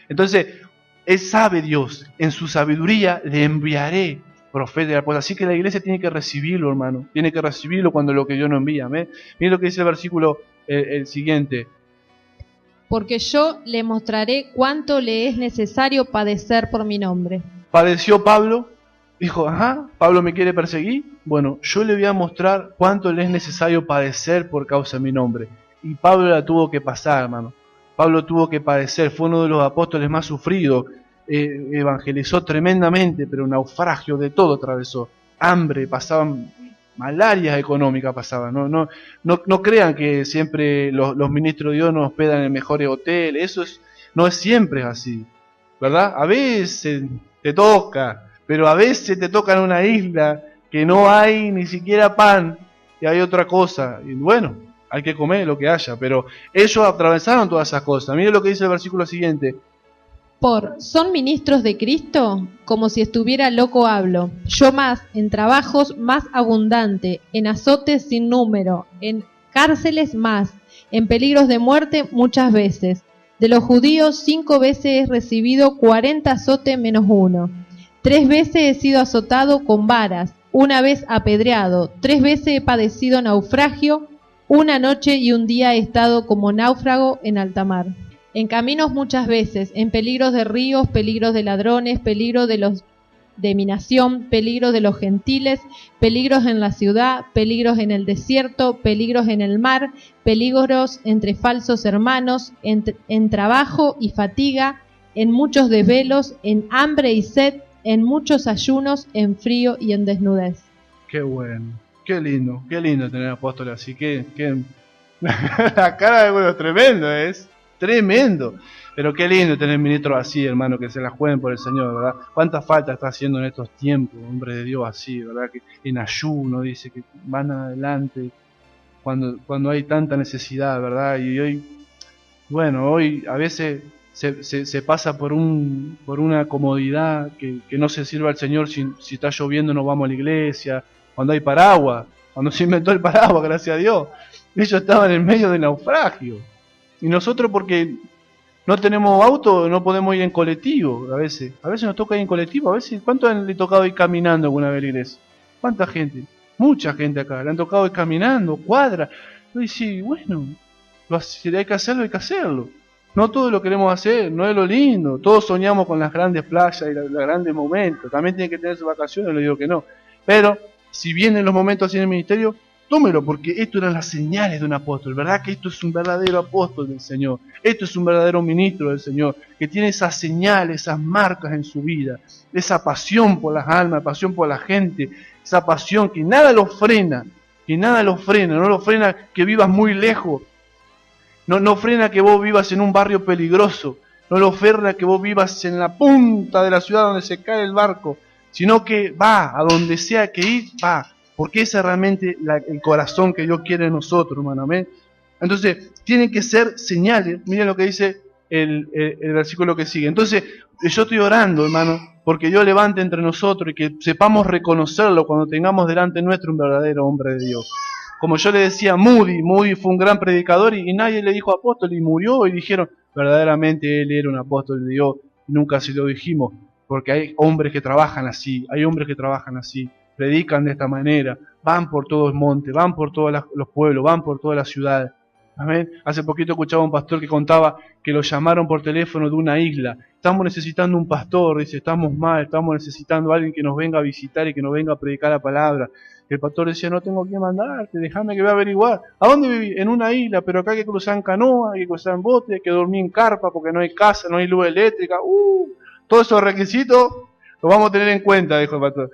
Entonces, Él sabe Dios, en su sabiduría le enviaré profeta y apóstol. Así que la iglesia tiene que recibirlo, hermano. Tiene que recibirlo cuando lo que Dios no envía. Miren lo que dice el versículo el siguiente. Porque yo le mostraré cuánto le es necesario padecer por mi nombre. Padeció Pablo, dijo, Pablo me quiere perseguir. Bueno, yo le voy a mostrar cuánto le es necesario padecer por causa de mi nombre. Y Pablo la tuvo que pasar, hermano. Pablo tuvo que padecer, fue uno de los apóstoles más sufridos, evangelizó tremendamente, pero naufragio de todo atravesó. Hambre, pasaban malarias económicas pasaban. No crean que siempre los ministros de Dios nos hospedan en mejores hoteles. No es siempre así, ¿verdad? A veces te toca, pero a veces te toca en una isla que no hay ni siquiera pan y hay otra cosa. Y bueno, hay que comer lo que haya, pero ellos atravesaron todas esas cosas. Miren lo que dice el versículo siguiente. ¿Son ministros de Cristo? Como si estuviera loco hablo. Yo más, en trabajos más abundante, en azotes sin número, en cárceles más, en peligros de muerte muchas veces. De los judíos 5 veces he recibido 40 azotes menos 1. 3 veces he sido azotado con varas, 1 vez apedreado, 3 veces he padecido naufragio, 1 noche y 1 día he estado como náufrago en alta mar. En caminos muchas veces, en peligros de ríos, peligros de ladrones, peligros de mi nación, peligros de los gentiles, peligros en la ciudad, peligros en el desierto, peligros en el mar, peligros entre falsos hermanos, en trabajo y fatiga, en muchos desvelos, en hambre y sed, en muchos ayunos, en frío y en desnudez. Qué bueno, qué lindo tener apóstoles así, que la cara de bueno es tremendo, es tremendo. Pero qué lindo tener ministros así, hermano, que se la jueguen por el Señor, ¿verdad? Cuánta falta está haciendo en estos tiempos, hombre de Dios así, ¿verdad? Que en ayuno, dice, que van adelante cuando hay tanta necesidad, ¿verdad? Y hoy a veces se pasa por una comodidad que no se sirva al Señor. Si está lloviendo no vamos a la iglesia, cuando hay paraguas, cuando se inventó el paraguas, gracias a Dios, ellos estaban en medio del naufragio. Y nosotros, porque no tenemos auto, no podemos ir en colectivo. A veces nos toca ir en colectivo. A veces, ¿cuánto le ha tocado ir caminando alguna vez a la iglesia? ¿Cuánta gente? Mucha gente acá. Le han tocado ir caminando, cuadras. Y sí, bueno, si hay que hacerlo, hay que hacerlo. No todo lo queremos hacer, no es lo lindo. Todos soñamos con las grandes playas y los grandes momentos. También tienen que tener sus vacaciones, no le digo que no. Pero, si vienen los momentos así en el ministerio, tómelo, porque esto eran las señales de un apóstol, ¿verdad? Que esto es un verdadero apóstol del Señor, esto es un verdadero ministro del Señor, que tiene esas señales, esas marcas en su vida, esa pasión por las almas, pasión por la gente, esa pasión que nada lo frena, no lo frena que vivas muy lejos, no frena que vos vivas en un barrio peligroso, no lo frena que vos vivas en la punta de la ciudad donde se cae el barco, sino que va a donde sea que ir, va, porque ese es realmente el corazón que Dios quiere en nosotros, hermano, amén. Entonces, tienen que ser señales. Miren lo que dice el versículo que sigue. Entonces, yo estoy orando, hermano, porque Dios levante entre nosotros y que sepamos reconocerlo cuando tengamos delante nuestro un verdadero hombre de Dios. Como yo le decía, Moody fue un gran predicador y nadie le dijo apóstol y murió y dijeron, verdaderamente él era un apóstol de Dios. Nunca se lo dijimos, porque hay hombres que trabajan así, predican de esta manera, van por todo el monte, van por todos los pueblos, van por todas las ciudades. Amén. Hace poquito escuchaba a un pastor que contaba que lo llamaron por teléfono de una isla. Estamos necesitando un pastor, dice, estamos mal, estamos necesitando a alguien que nos venga a visitar y que nos venga a predicar la palabra. El pastor decía, no tengo que mandarte, déjame que voy a averiguar. ¿A dónde viví? En una isla, pero acá hay que cruzar en canoa, hay que cruzar en bote, hay que dormir en carpa porque no hay casa, no hay luz eléctrica. Todos esos requisitos los vamos a tener en cuenta, dijo el pastor.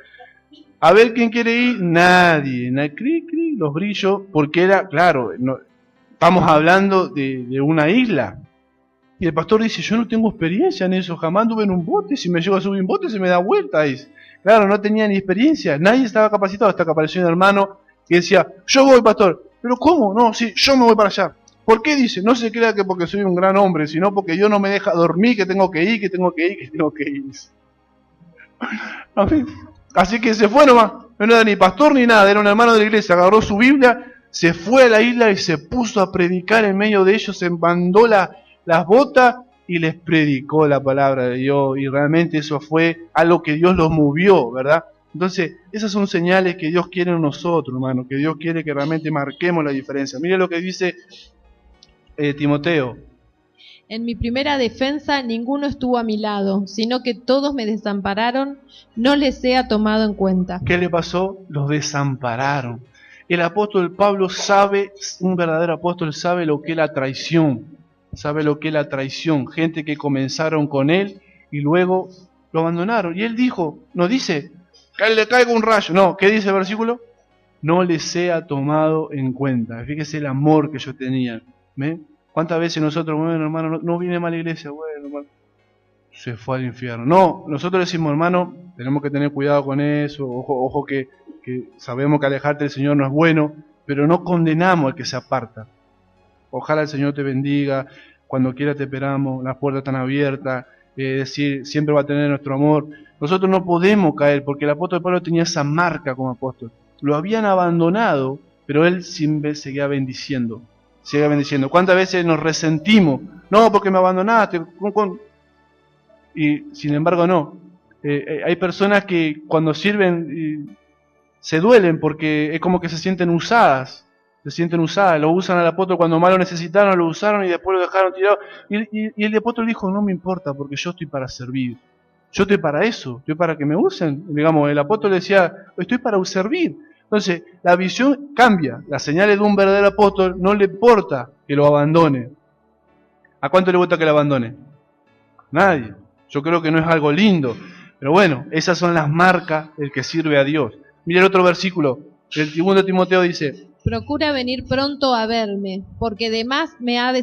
A ver quién quiere ir, nadie, los brillos, porque era, claro, no, estamos hablando de una isla. Y el pastor dice, yo no tengo experiencia en eso, jamás anduve en un bote, si me llego a subir un bote se me da vuelta. Dice. Claro, no tenía ni experiencia, nadie estaba capacitado, hasta que apareció un hermano que decía, yo voy, pastor. ¿Pero cómo? No, sí, yo me voy para allá. ¿Por qué? Dice, no se crea que porque soy un gran hombre, sino porque yo no me deja dormir, que tengo que ir. Así que se fue nomás, no era ni pastor ni nada, era un hermano de la iglesia, agarró su Biblia, se fue a la isla y se puso a predicar en medio de ellos, se embandó las botas y les predicó la palabra de Dios, y realmente eso fue algo que Dios los movió, ¿verdad? Entonces, esas son señales que Dios quiere en nosotros, hermano, que Dios quiere que realmente marquemos la diferencia. Mire lo que dice Timoteo. En mi primera defensa ninguno estuvo a mi lado, sino que todos me desampararon, no les sea tomado en cuenta. ¿Qué le pasó? Los desampararon. El apóstol Pablo sabe, un verdadero apóstol sabe lo que es la traición. Sabe lo que es la traición. Gente que comenzaron con él y luego lo abandonaron. Y él dijo, no dice, que le caiga un rayo. No, ¿qué dice el versículo? No les sea tomado en cuenta. Fíjese el amor que yo tenía. ¿Ve? ¿Cuántas veces nosotros, bueno, hermano, no viene mal la iglesia? Bueno, hermano, se fue al infierno. No, nosotros decimos, hermano, tenemos que tener cuidado con eso. Ojo que sabemos que alejarte del Señor no es bueno, pero no condenamos al que se aparta. Ojalá el Señor te bendiga, cuando quiera te esperamos, las puertas están abiertas, decir, siempre va a tener nuestro amor. Nosotros no podemos caer, porque el apóstol Pablo tenía esa marca como apóstol. Lo habían abandonado, pero él siempre seguía bendiciendo. ¿Cuántas veces nos resentimos? No, porque me abandonaste. Y sin embargo no. Hay personas que cuando sirven se duelen porque es como que se sienten usadas. Lo usan al apóstol cuando más lo necesitaron, lo usaron y después lo dejaron tirado. Y el apóstol dijo, no me importa porque yo estoy para servir. Yo estoy para eso, estoy para que me usen. Digamos, el apóstol decía, estoy para servir. Entonces, la visión cambia. Las señales de un verdadero apóstol no le importa que lo abandone. ¿A cuánto le gusta que lo abandone? Nadie. Yo creo que no es algo lindo. Pero bueno, esas son las marcas del que sirve a Dios. Mira el otro versículo. El 2 Timoteo dice, procura venir pronto a verme, porque demás me ha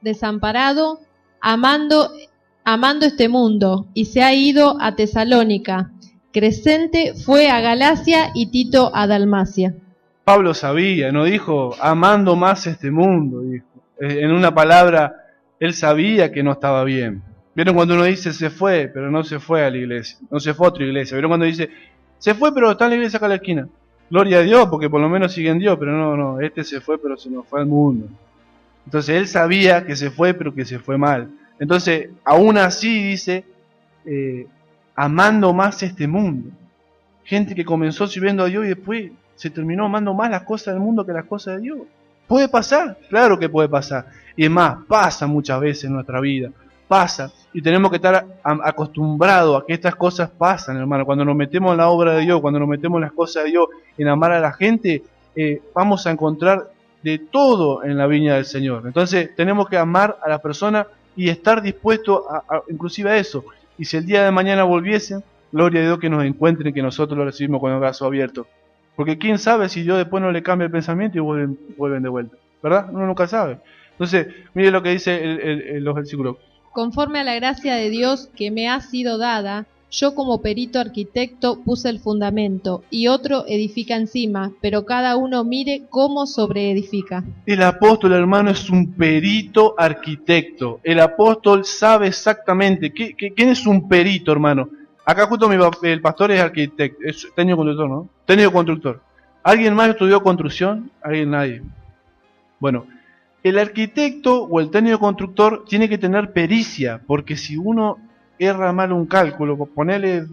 desamparado amando este mundo, y se ha ido a Tesalónica. Crescente fue a Galacia y Tito a Dalmacia. Pablo sabía, no dijo amando más este mundo, dijo. En una palabra, él sabía que no estaba bien. ¿Vieron cuando uno dice se fue, pero no se fue a la iglesia? No se fue a otra iglesia. ¿Vieron cuando dice se fue, pero está en la iglesia acá a la esquina? Gloria a Dios, porque por lo menos sigue en Dios, pero no, este se fue, pero se nos fue al mundo. Entonces él sabía que se fue, pero que se fue mal. Entonces, aún así dice, amando más este mundo. Gente que comenzó sirviendo a Dios y después se terminó amando más las cosas del mundo que las cosas de Dios. ¿Puede pasar? Claro que puede pasar. Y es más, pasa muchas veces en nuestra vida. Pasa. Y tenemos que estar acostumbrados a que estas cosas pasan, hermano. Cuando nos metemos en la obra de Dios, cuando nos metemos en las cosas de Dios, en amar a la gente, vamos a encontrar de todo en la viña del Señor. Entonces tenemos que amar a la persona y estar dispuestos inclusive a eso. Y si el día de mañana volviesen, gloria a Dios que nos encuentren, que nosotros lo recibimos con el brazo abierto. Porque quién sabe si Dios después no le cambia el pensamiento y vuelven de vuelta, ¿verdad? Uno nunca sabe. Entonces, mire lo que dice los versículos. Conforme a la gracia de Dios que me ha sido dada, Yo como perito arquitecto puse el fundamento, y otro edifica encima, pero cada uno mire cómo sobreedifica. El apóstol, hermano, es un perito arquitecto. El apóstol sabe exactamente. ¿Quién es un perito, hermano? Acá justo el pastor es arquitecto, es técnico constructor, ¿no? Técnico constructor. ¿Alguien más estudió construcción? ¿Alguien? Nadie. Bueno, el arquitecto o el técnico constructor tiene que tener pericia, porque si uno erra mal un cálculo, ponele,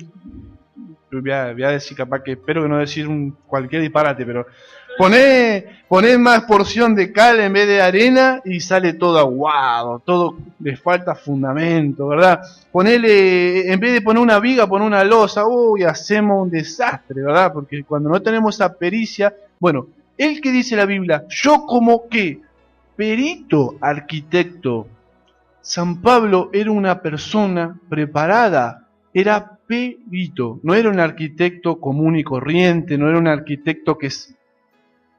voy a decir capaz que, espero que no decir cualquier disparate, pero poné más porción de cal en vez de arena y sale todo aguado, todo le falta fundamento, ¿verdad? Ponele, en vez de poner una viga, poner una losa, uy, hacemos un desastre, ¿verdad? Porque cuando no tenemos esa pericia, bueno, ¿el que dice la Biblia? Yo como que perito arquitecto. San Pablo era una persona preparada, era perito, no era un arquitecto común y corriente, no era un arquitecto que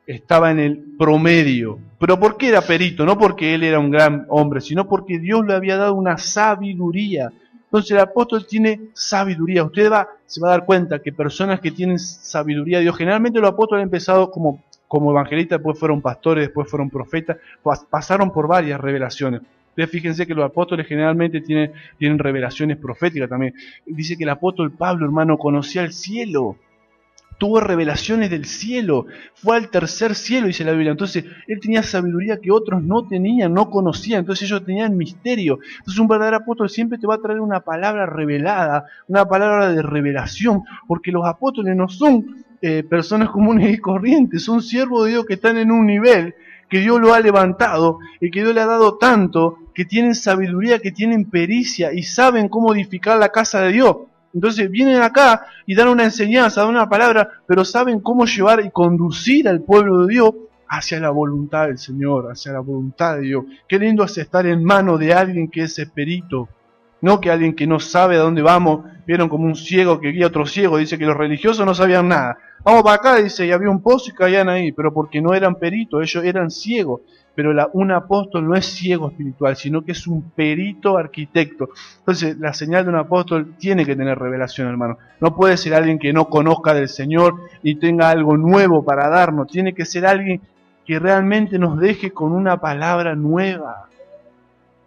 estaba en el promedio. ¿Pero por qué era perito? No porque él era un gran hombre, sino porque Dios le había dado una sabiduría. Entonces el apóstol tiene sabiduría. Usted se va a dar cuenta que personas que tienen sabiduría de Dios, generalmente los apóstoles han empezado como evangelistas, después fueron pastores, después fueron profetas, pasaron por varias revelaciones. Ustedes fíjense que los apóstoles generalmente tienen revelaciones proféticas también. Dice que el apóstol Pablo, hermano, conocía el cielo. Tuvo revelaciones del cielo. Fue al tercer cielo, dice la Biblia. Entonces, él tenía sabiduría que otros no tenían, no conocían. Entonces, ellos tenían misterio. Entonces, un verdadero apóstol siempre te va a traer una palabra revelada, una palabra de revelación. Porque los apóstoles no son personas comunes y corrientes. Son siervos de Dios que están en un nivel que Dios lo ha levantado y que Dios le ha dado tanto, que tienen sabiduría, que tienen pericia y saben cómo edificar la casa de Dios. Entonces vienen acá y dan una enseñanza, dan una palabra, pero saben cómo llevar y conducir al pueblo de Dios hacia la voluntad del Señor, hacia la voluntad de Dios. Qué lindo es estar en manos de alguien que es perito, no que alguien que no sabe a dónde vamos. Vieron como un ciego que guía a otro ciego, dice que los religiosos no sabían nada. Vamos para acá, dice, y había un pozo y caían ahí, pero porque no eran peritos, ellos eran ciegos. Pero un apóstol no es ciego espiritual, sino que es un perito arquitecto. Entonces, la señal de un apóstol tiene que tener revelación, hermano. No puede ser alguien que no conozca del Señor y tenga algo nuevo para darnos. Tiene que ser alguien que realmente nos deje con una palabra nueva.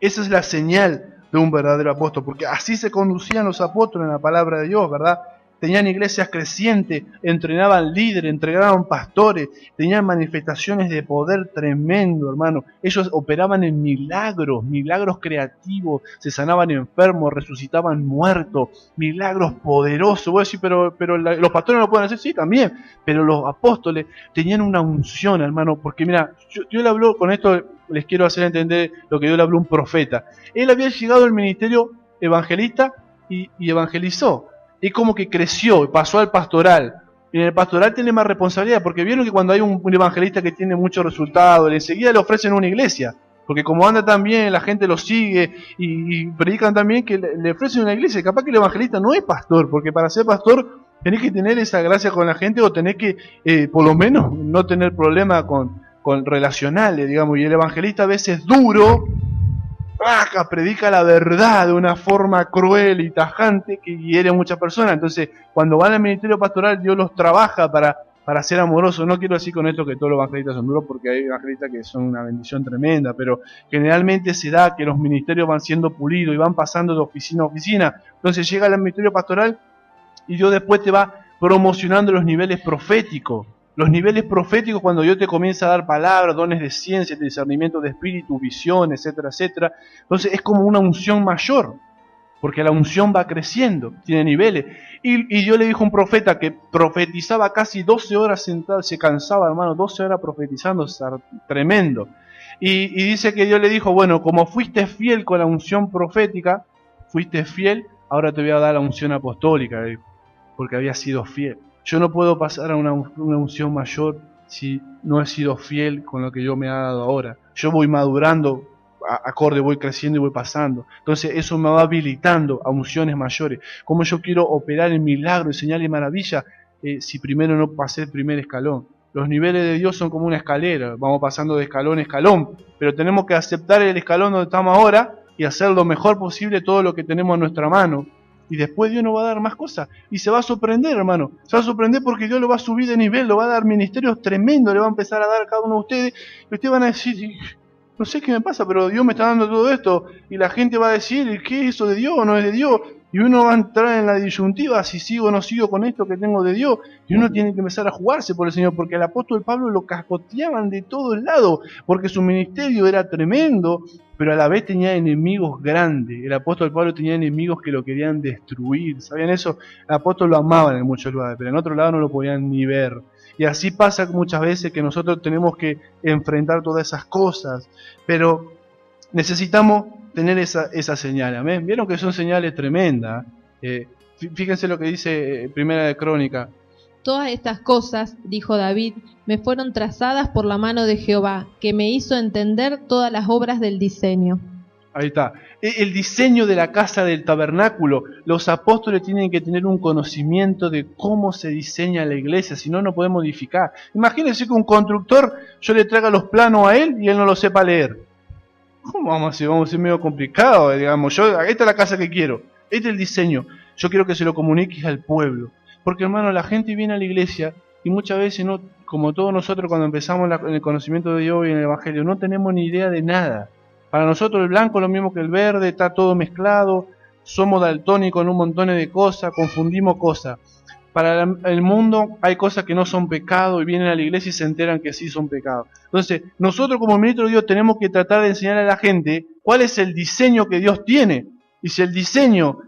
Esa es la señal de un verdadero apóstol, porque así se conducían los apóstoles en la palabra de Dios, ¿verdad? Tenían iglesias crecientes, entrenaban líderes, entregaban pastores, tenían manifestaciones de poder tremendo, hermano. Ellos operaban en milagros creativos, se sanaban enfermos, resucitaban muertos, milagros poderosos. Voy a decir, pero los pastores no lo pueden hacer, sí, también, pero los apóstoles tenían una unción, hermano, porque mira, yo le hablo con esto, les quiero hacer entender lo que Dios le habló a un profeta. Él había llegado al ministerio evangelista y evangelizó. Es como que creció, pasó al pastoral. Y en el pastoral tiene más responsabilidad, porque vieron que cuando hay un evangelista que tiene muchos resultados, enseguida le ofrecen una iglesia. Porque como anda tan bien, la gente lo sigue y predican también que le ofrecen una iglesia. Capaz que el evangelista no es pastor, porque para ser pastor tenés que tener esa gracia con la gente o tenés que, por lo menos, no tener problemas con relacionales, digamos. Y el evangelista a veces es duro, predica la verdad de una forma cruel y tajante que hiere a muchas personas. Entonces, cuando van al ministerio pastoral, Dios los trabaja para ser amorosos. No quiero decir con esto que todos los evangelistas son duros, porque hay evangelistas que son una bendición tremenda, pero generalmente se da que los ministerios van siendo pulidos y van pasando de oficina a oficina. Entonces llega al ministerio pastoral y Dios después te va promocionando los niveles proféticos. Los niveles proféticos, cuando Dios te comienza a dar palabras, dones de ciencia, de discernimiento de espíritu, visión, etcétera, etcétera. Entonces es como una unción mayor, porque la unción va creciendo, tiene niveles. Y Dios le dijo a un profeta que profetizaba casi 12 horas sentado, se cansaba, hermano, 12 horas profetizando, tremendo. Y dice que Dios le dijo, bueno, como fuiste fiel con la unción profética, fuiste fiel, ahora te voy a dar la unción apostólica, porque había sido fiel. Yo no puedo pasar a una unción mayor si no he sido fiel con lo que Dios me ha dado ahora. Yo voy madurando, acorde, voy creciendo y voy pasando. Entonces eso me va habilitando a unciones mayores. Como yo quiero operar en milagros, señales y maravillas, si primero no pasé el primer escalón. Los niveles de Dios son como una escalera, vamos pasando de escalón a escalón, pero tenemos que aceptar el escalón donde estamos ahora y hacer lo mejor posible todo lo que tenemos en nuestra mano. y después Dios nos va a dar más cosas. Y se va a sorprender, hermano. Se va a sorprender porque Dios lo va a subir de nivel, lo va a dar ministerios tremendos, le va a empezar a dar a cada uno de ustedes. Y ustedes van a decir, no sé qué me pasa, pero Dios me está dando todo esto. Y la gente va a decir, ¿qué es eso de Dios o no es de Dios? Y uno va a entrar en la disyuntiva, si sigo o no sigo con esto que tengo de Dios. Y uno tiene que empezar a jugarse por el Señor, porque al apóstol Pablo lo cascoteaban de todos lados, porque su ministerio era tremendo, pero a la vez tenía enemigos grandes. El apóstol Pablo tenía enemigos que lo querían destruir. ¿Sabían eso? El apóstol lo amaban en muchos lugares, pero en otro lado no lo podían ni ver. Y así pasa muchas veces que nosotros tenemos que enfrentar todas esas cosas, pero necesitamos tener esa señal, ¿amén? Vieron que son señales tremendas. Fíjense lo que dice Primera de Crónica. Todas estas cosas, dijo David, me fueron trazadas por la mano de Jehová, que me hizo entender todas las obras del diseño. Ahí está. El diseño de la casa del tabernáculo. Los apóstoles tienen que tener un conocimiento de cómo se diseña la iglesia, si no, no puede modificar. Imagínense que un constructor, yo le traiga los planos a él y él no lo sepa leer. ¿Cómo vamos a ser medio complicado? Digamos, esta es la casa que quiero, este es el diseño. Yo quiero que se lo comuniques al pueblo. Porque, hermano, la gente viene a la iglesia y muchas veces, no, como todos nosotros cuando empezamos en el conocimiento de Dios y en el Evangelio, no tenemos ni idea de nada. Para nosotros el blanco es lo mismo que el verde, está todo mezclado, somos daltónicos en un montón de cosas, confundimos cosas. Para el mundo hay cosas que no son pecado y vienen a la iglesia y se enteran que sí son pecados. Entonces, nosotros como ministros de Dios tenemos que tratar de enseñar a la gente cuál es el diseño que Dios tiene. Y si el diseño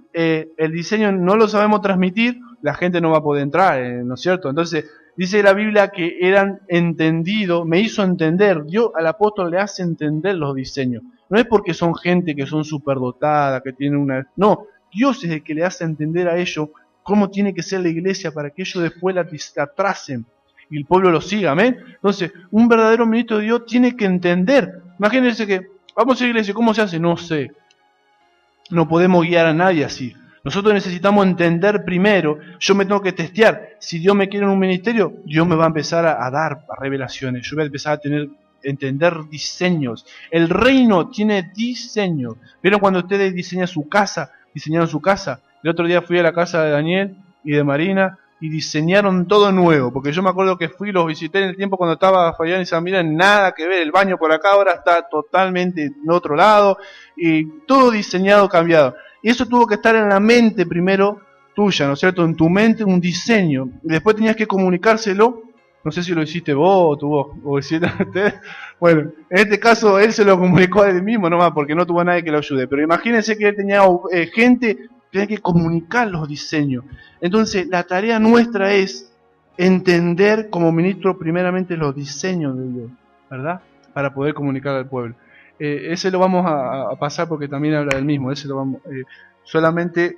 no lo sabemos transmitir, la gente no va a poder entrar, ¿no es cierto? Entonces, dice la Biblia que eran entendidos, me hizo entender, Dios al apóstol le hace entender los diseños. No es porque son gente que son superdotada, que tienen una... No, Dios es el que le hace entender a ellos cómo tiene que ser la iglesia para que ellos después la tracen y el pueblo lo siga, ¿amén? Entonces, un verdadero ministro de Dios tiene que entender. Imagínense que, vamos a la iglesia, ¿cómo se hace? No sé. No podemos guiar a nadie así. Nosotros necesitamos entender primero, yo me tengo que testear. Si Dios me quiere en un ministerio, Dios me va a empezar a dar revelaciones. Yo voy a empezar a entender diseños. El reino tiene diseño. ¿Vieron cuando ustedes diseñaron su casa? El otro día fui a la casa de Daniel y de Marina y diseñaron todo nuevo. Porque yo me acuerdo que fui, los visité en el tiempo cuando estaba Fabián y Samira, nada que ver. El baño por acá ahora está totalmente en otro lado. Y todo diseñado, cambiado. Y eso tuvo que estar en la mente primero tuya, ¿no es cierto? En tu mente un diseño. Y después tenías que comunicárselo. No sé si lo hiciste vos o lo hicieron ustedes. Bueno, en este caso él se lo comunicó a él mismo nomás porque no tuvo a nadie que lo ayude. Pero imagínense que él tenía gente que tenía que comunicar los diseños. Entonces la tarea nuestra es entender como ministro primeramente los diseños de Dios, ¿verdad? Para poder comunicar al pueblo. Ese lo vamos a pasar porque también habla del mismo. Ese lo vamos solamente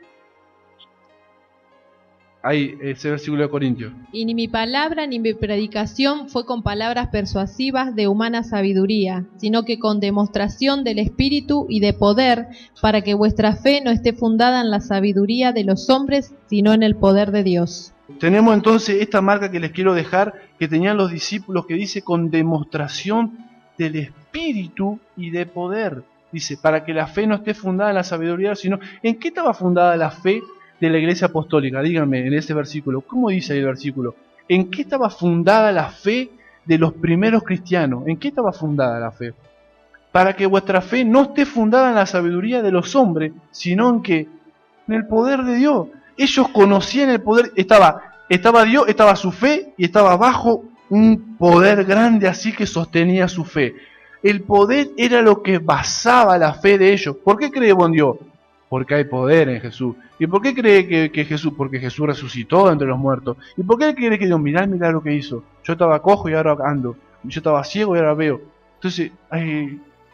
hay ese versículo de Corintios. Y ni mi palabra ni mi predicación fue con palabras persuasivas de humana sabiduría, sino que con demostración del Espíritu y de poder, para que vuestra fe no esté fundada en la sabiduría de los hombres, sino en el poder de Dios. Tenemos entonces esta marca que les quiero dejar, que tenían los discípulos, que dice con demostración del Espíritu y de poder. Dice, para que la fe no esté fundada en la sabiduría, sino... ¿En qué estaba fundada la fe de la iglesia apostólica? Díganme en ese versículo. ¿Cómo dice ahí el versículo? ¿En qué estaba fundada la fe de los primeros cristianos? ¿En qué estaba fundada la fe? Para que vuestra fe no esté fundada en la sabiduría de los hombres, sino en que en el poder de Dios. Ellos conocían el poder. Estaba Dios, estaba su fe y estaba bajo un poder grande así que sostenía su fe. El poder era lo que basaba la fe de ellos. ¿Por qué creemos en Dios? Porque hay poder en Jesús. ¿Y por qué cree que Jesús? Porque Jesús resucitó entre los muertos. ¿Y por qué cree que Dios? Mirá el milagro que hizo. Yo estaba cojo y ahora ando. Yo estaba ciego y ahora veo. Entonces,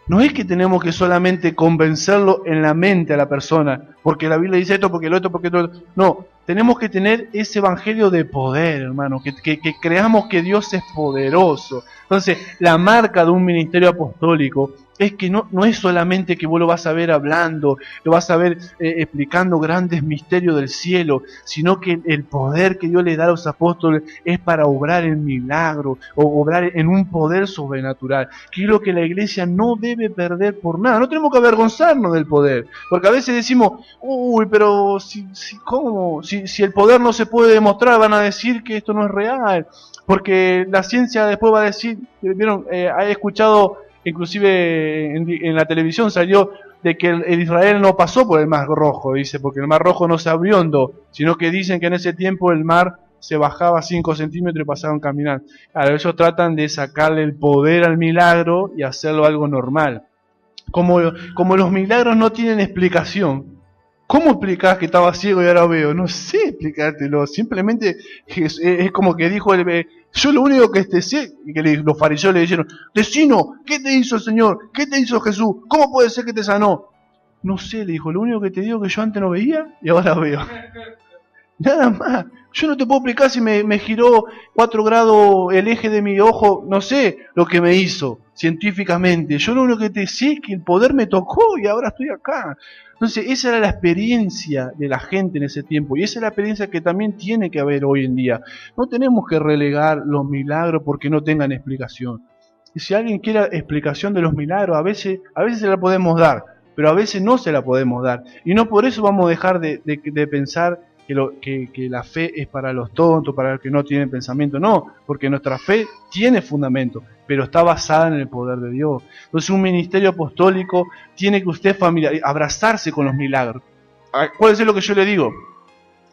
no es que tenemos que solamente convencerlo en la mente a la persona, porque la Biblia dice esto, porque lo otro, porque lo otro. No, tenemos que tener ese evangelio de poder, hermano, que creamos que Dios es poderoso. Entonces, la marca de un ministerio apostólico es que no es solamente que vos lo vas a ver hablando, lo vas a ver explicando grandes misterios del cielo, sino que el poder que Dios le da a los apóstoles es para obrar en milagro, o obrar en un poder sobrenatural, que es lo que la iglesia no debe perder por nada. No tenemos que avergonzarnos del poder, porque a veces decimos, uy, pero ¿cómo? Si el poder no se puede demostrar, van a decir que esto no es real, porque la ciencia después va a decir, ¿vieron? He escuchado, inclusive en la televisión salió de que el Israel no pasó por el Mar Rojo, dice, porque el Mar Rojo no se abrió en dos, sino que dicen que en ese tiempo el mar se bajaba 5 centímetros y pasaban caminando. Claro, ellos tratan de sacarle el poder al milagro y hacerlo algo normal. Como los milagros no tienen explicación, ¿cómo explicás que estaba ciego y ahora veo? No sé explicártelo, simplemente es como que dijo yo lo único que sé, que los fariseos le dijeron, vecino, ¿qué te hizo el Señor? ¿Qué te hizo Jesús? ¿Cómo puede ser que te sanó? No sé, le dijo, lo único que te digo es que yo antes no veía y ahora veo. Nada más. Yo no te puedo explicar si me giró 4 grados el eje de mi ojo, no sé lo que me hizo científicamente. Yo lo único que te sé es que el poder me tocó y ahora estoy acá. Entonces esa era la experiencia de la gente en ese tiempo y esa es la experiencia que también tiene que haber hoy en día. No tenemos que relegar los milagros porque no tengan explicación. Y si alguien quiere explicación de los milagros, a veces se la podemos dar, pero a veces no se la podemos dar. Y no por eso vamos a dejar de pensar que la fe es para los tontos, para los que no tienen pensamiento. No, porque nuestra fe tiene fundamento, pero está basada en el poder de Dios. Entonces un ministerio apostólico tiene que usted abrazarse con los milagros. ¿Cuál es lo que yo le digo?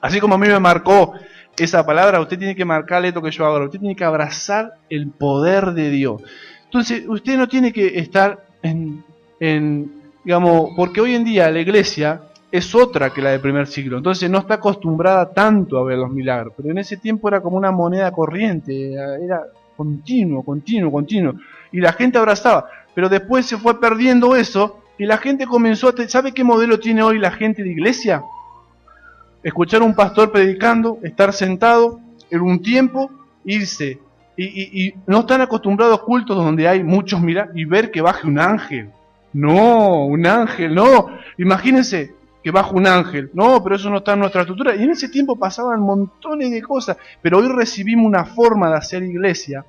Así como a mí me marcó esa palabra, usted tiene que marcarle esto que yo hago. Usted tiene que abrazar el poder de Dios. Entonces usted no tiene que estar digamos, porque hoy en día la iglesia es otra que la del primer siglo, entonces no está acostumbrada tanto a ver los milagros, pero en ese tiempo era como una moneda corriente, era continuo, y la gente abrazaba, pero después se fue perdiendo eso, y la gente comenzó a... ¿Sabe qué modelo tiene hoy la gente de iglesia? Escuchar a un pastor predicando, estar sentado en un tiempo, irse, y no están acostumbrados a cultos donde hay muchos milagros, y ver que baje un ángel. No, un ángel, no, imagínense que baja un ángel, no, pero eso no está en nuestra estructura, y en ese tiempo pasaban montones de cosas, pero hoy recibimos una forma de hacer iglesia,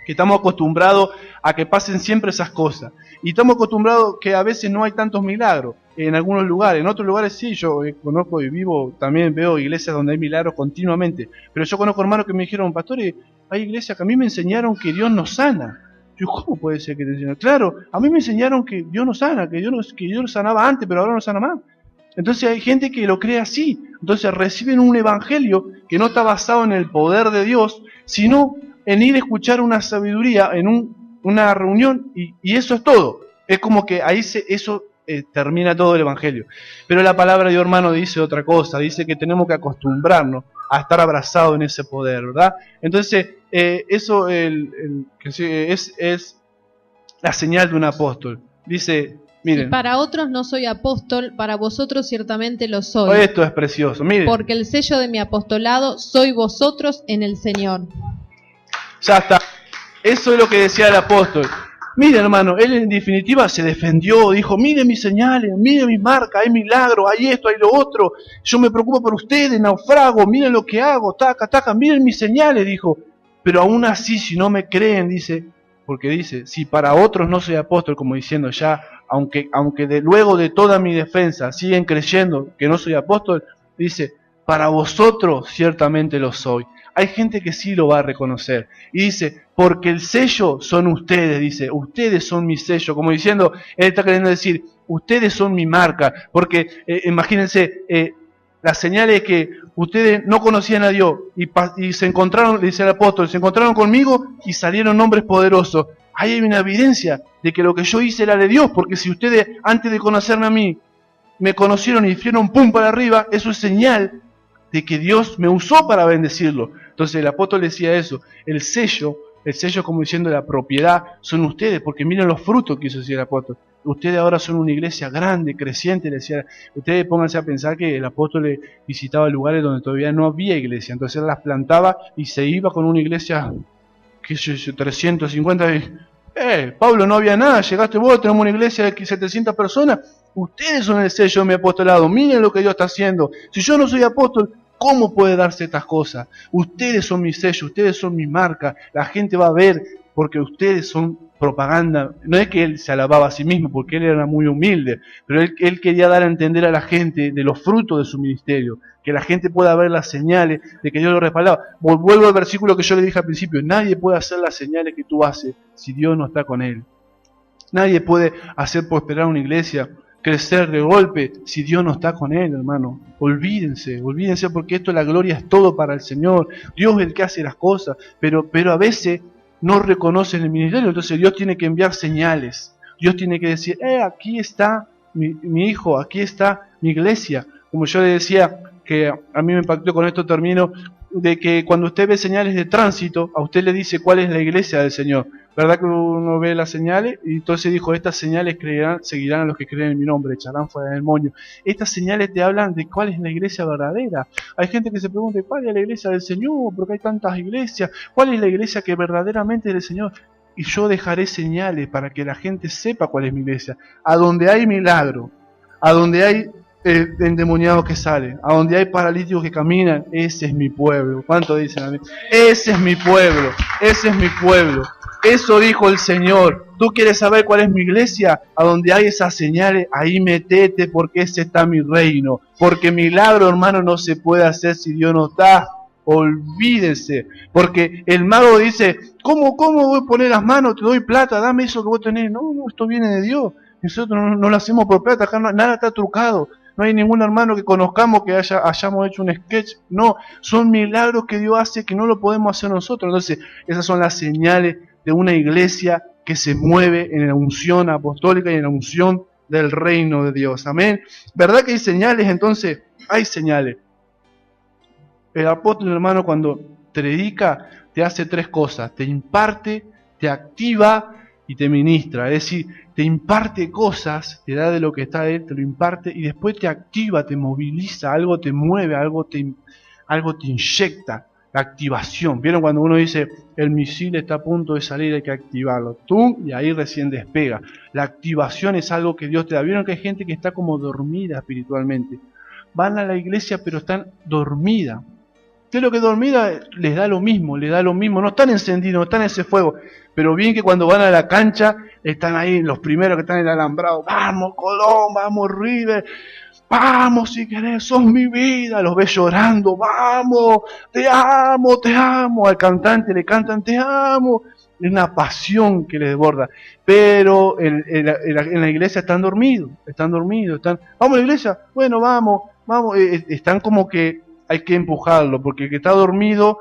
que estamos acostumbrados a que pasen siempre esas cosas, y estamos acostumbrados que a veces no hay tantos milagros, en algunos lugares, en otros lugares sí, yo conozco y vivo, también veo iglesias donde hay milagros continuamente, pero yo conozco hermanos que me dijeron, pastores, hay iglesias que a mí me enseñaron que Dios nos sana. Yo, ¿cómo puede ser que te enseñaron? Claro, a mí me enseñaron que Dios nos sana, que Dios sanaba antes, pero ahora no sana más. Entonces hay gente que lo cree así. Entonces reciben un evangelio que no está basado en el poder de Dios, sino en ir a escuchar una sabiduría en una reunión y eso es todo. Es como que ahí eso termina todo el evangelio. Pero la palabra de Dios, hermano, dice otra cosa. Dice que tenemos que acostumbrarnos a estar abrazados en ese poder, ¿verdad? Entonces eso es la señal de un apóstol. Dice... Miren. Y para otros no soy apóstol, para vosotros ciertamente lo soy. Esto es precioso, miren. Porque el sello de mi apostolado soy vosotros en el Señor. Ya está. Eso es lo que decía el apóstol. Miren, hermano, él en definitiva se defendió, dijo, miren mis señales, miren mis marcas, hay milagros, hay esto, hay lo otro. Yo me preocupo por ustedes, naufrago, miren lo que hago, taca, miren mis señales, dijo. Pero aún así, si no me creen, dice, porque dice, si para otros no soy apóstol, como diciendo ya, aunque luego de toda mi defensa siguen creyendo que no soy apóstol, dice, para vosotros ciertamente lo soy. Hay gente que sí lo va a reconocer. Y dice, porque el sello son ustedes, dice, ustedes son mi sello. Como diciendo, él está queriendo decir, ustedes son mi marca. Porque imagínense, la señal es que ustedes no conocían a Dios y se encontraron, dice el apóstol, se encontraron conmigo y salieron hombres poderosos. Ahí hay una evidencia de que lo que yo hice era de Dios, porque si ustedes antes de conocerme a mí me conocieron y fueron pum para arriba, eso es señal de que Dios me usó para bendecirlo. Entonces el apóstol decía eso, el sello como diciendo la propiedad, son ustedes, porque miren los frutos que hizo el apóstol. Ustedes ahora son una iglesia grande, creciente, le decía. Ustedes pónganse a pensar que el apóstol visitaba lugares donde todavía no había iglesia, entonces él las plantaba y se iba con una iglesia, qué sé yo, 350, Pablo, no había nada, llegaste vos, tenemos una iglesia de 700 personas, ustedes son el sello de mi apostolado, miren lo que Dios está haciendo. Si yo no soy apóstol, ¿cómo puede darse estas cosas? Ustedes son mi sello, ustedes son mi marca, la gente va a ver porque ustedes son propaganda. No es que él se alababa a sí mismo, porque él era muy humilde, pero él quería dar a entender a la gente de los frutos de su ministerio, que la gente pueda ver las señales de que Dios lo respaldaba. Vuelvo al versículo que yo le dije al principio, nadie puede hacer las señales que tú haces si Dios no está con él. Nadie puede hacer prosperar una iglesia, crecer de golpe, si Dios no está con él, hermano. Olvídense porque esto, la gloria es todo para el Señor. Dios es el que hace las cosas, pero a veces no reconocen el ministerio, entonces Dios tiene que enviar señales. Dios tiene que decir, aquí está mi hijo, aquí está mi iglesia. Como yo le decía, que a mí me impactó, con esto termino, de que cuando usted ve señales de tránsito, a usted le dice cuál es la iglesia del Señor. ¿Verdad que uno ve las señales? Y entonces dijo, estas señales seguirán a los que creen en mi nombre, echarán fuera del demonio. Estas señales te hablan de cuál es la iglesia verdadera. Hay gente que se pregunta, ¿cuál es la iglesia del Señor? Porque hay tantas iglesias. ¿Cuál es la iglesia que verdaderamente es del Señor? Y yo dejaré señales para que la gente sepa cuál es mi iglesia. A donde hay milagro, a donde hay endemoniados que salen, a donde hay paralíticos que caminan, ese es mi pueblo. ¿Cuánto dicen a mí? Ese es mi pueblo, ese es mi pueblo. Eso dijo el Señor. ¿Tú quieres saber cuál es mi iglesia? A donde hay esas señales, ahí metete, porque ese está mi reino. Porque milagro, hermano, no se puede hacer si Dios no está. Olvídense, porque el mago dice, ¿cómo voy a poner las manos? Te doy plata, dame eso que vos tenés. No, esto viene de Dios. Nosotros no lo hacemos por plata, acá nada está trucado. No hay ningún hermano que conozcamos que hayamos hecho un sketch. No, son milagros que Dios hace que no lo podemos hacer nosotros. Entonces, esas son las señales de una iglesia que se mueve en la unción apostólica y en la unción del reino de Dios. Amén. ¿Verdad que hay señales? Entonces, hay señales. El apóstol, hermano, cuando predica, te hace tres cosas. Te imparte, te activa y te ministra. Es decir, te imparte cosas, te da de lo que está de él, te lo imparte y después te activa, te moviliza, algo te mueve, algo te inyecta. La activación. ¿Vieron cuando uno dice, el misil está a punto de salir, hay que activarlo? ¡Tum! Y ahí recién despega. La activación es algo que Dios te da. ¿Vieron que hay gente que está como dormida espiritualmente? Van a la iglesia pero están dormidas. ¿Qué es lo que dormida? Les da lo mismo, no están encendidos, no están en ese fuego, pero bien que cuando van a la cancha, están ahí los primeros que están en el alambrado, vamos Colón, vamos River, vamos si querés, sos mi vida, los ves llorando, vamos, te amo, al cantante le cantan te amo, es una pasión que les desborda, pero en la iglesia están dormidos, vamos a la iglesia, bueno vamos, están como que hay que empujarlo, porque el que está dormido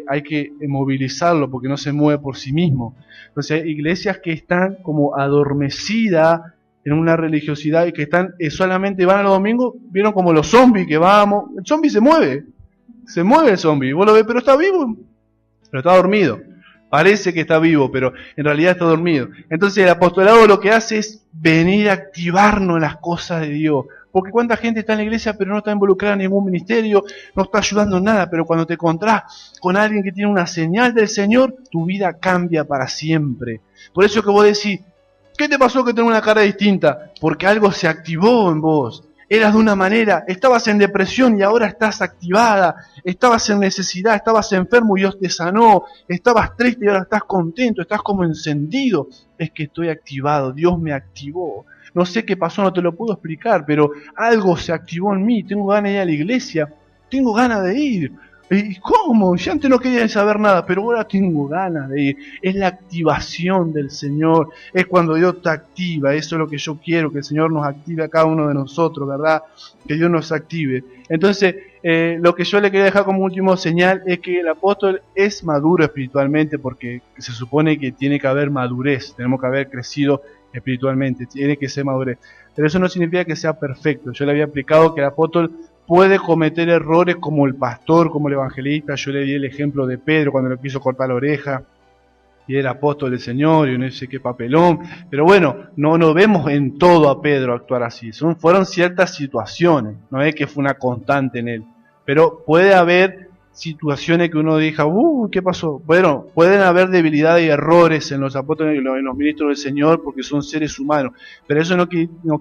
hay que movilizarlo, porque no se mueve por sí mismo. Entonces hay iglesias que están como adormecidas en una religiosidad y que están solamente van a los domingos, vieron como los zombies que vamos, el zombie se mueve el zombie, vos lo ves, pero está vivo, pero está dormido. Parece que está vivo, pero en realidad está dormido. Entonces el apostolado lo que hace es venir a activarnos en las cosas de Dios. Porque cuánta gente está en la iglesia pero no está involucrada en ningún ministerio, no está ayudando en nada, pero cuando te encontrás con alguien que tiene una señal del Señor, tu vida cambia para siempre. Por eso que vos decís, ¿qué te pasó que tenés una cara distinta? Porque algo se activó en vos. Eras de una manera, estabas en depresión y ahora estás activada, estabas en necesidad, estabas enfermo y Dios te sanó, estabas triste y ahora estás contento, estás como encendido. Es que estoy activado, Dios me activó. No sé qué pasó, no te lo puedo explicar, pero algo se activó en mí, tengo ganas de ir a la iglesia, tengo ganas de ir. ¿Y cómo? Yo antes no quería saber nada, pero ahora tengo ganas de ir. Es la activación del Señor, es cuando Dios te activa, eso es lo que yo quiero, que el Señor nos active a cada uno de nosotros, ¿verdad? Que Dios nos active. Entonces, lo que yo le quería dejar como último señal es que el apóstol es maduro espiritualmente, porque se supone que tiene que haber madurez, tenemos que haber crecido espiritualmente, tiene que ser madurez. Pero eso no significa que sea perfecto. Yo le había explicado que el apóstol puede cometer errores como el pastor, como el evangelista. Yo le di el ejemplo de Pedro cuando le quiso cortar la oreja y era apóstol del Señor y no sé qué papelón. Pero bueno, no vemos en todo a Pedro actuar así. Fueron ciertas situaciones, no es que fue una constante en él. Pero puede haber situaciones que uno diga, ¿qué pasó? Bueno, pueden haber debilidades y errores en los apóstoles y en los ministros del Señor porque son seres humanos, pero eso no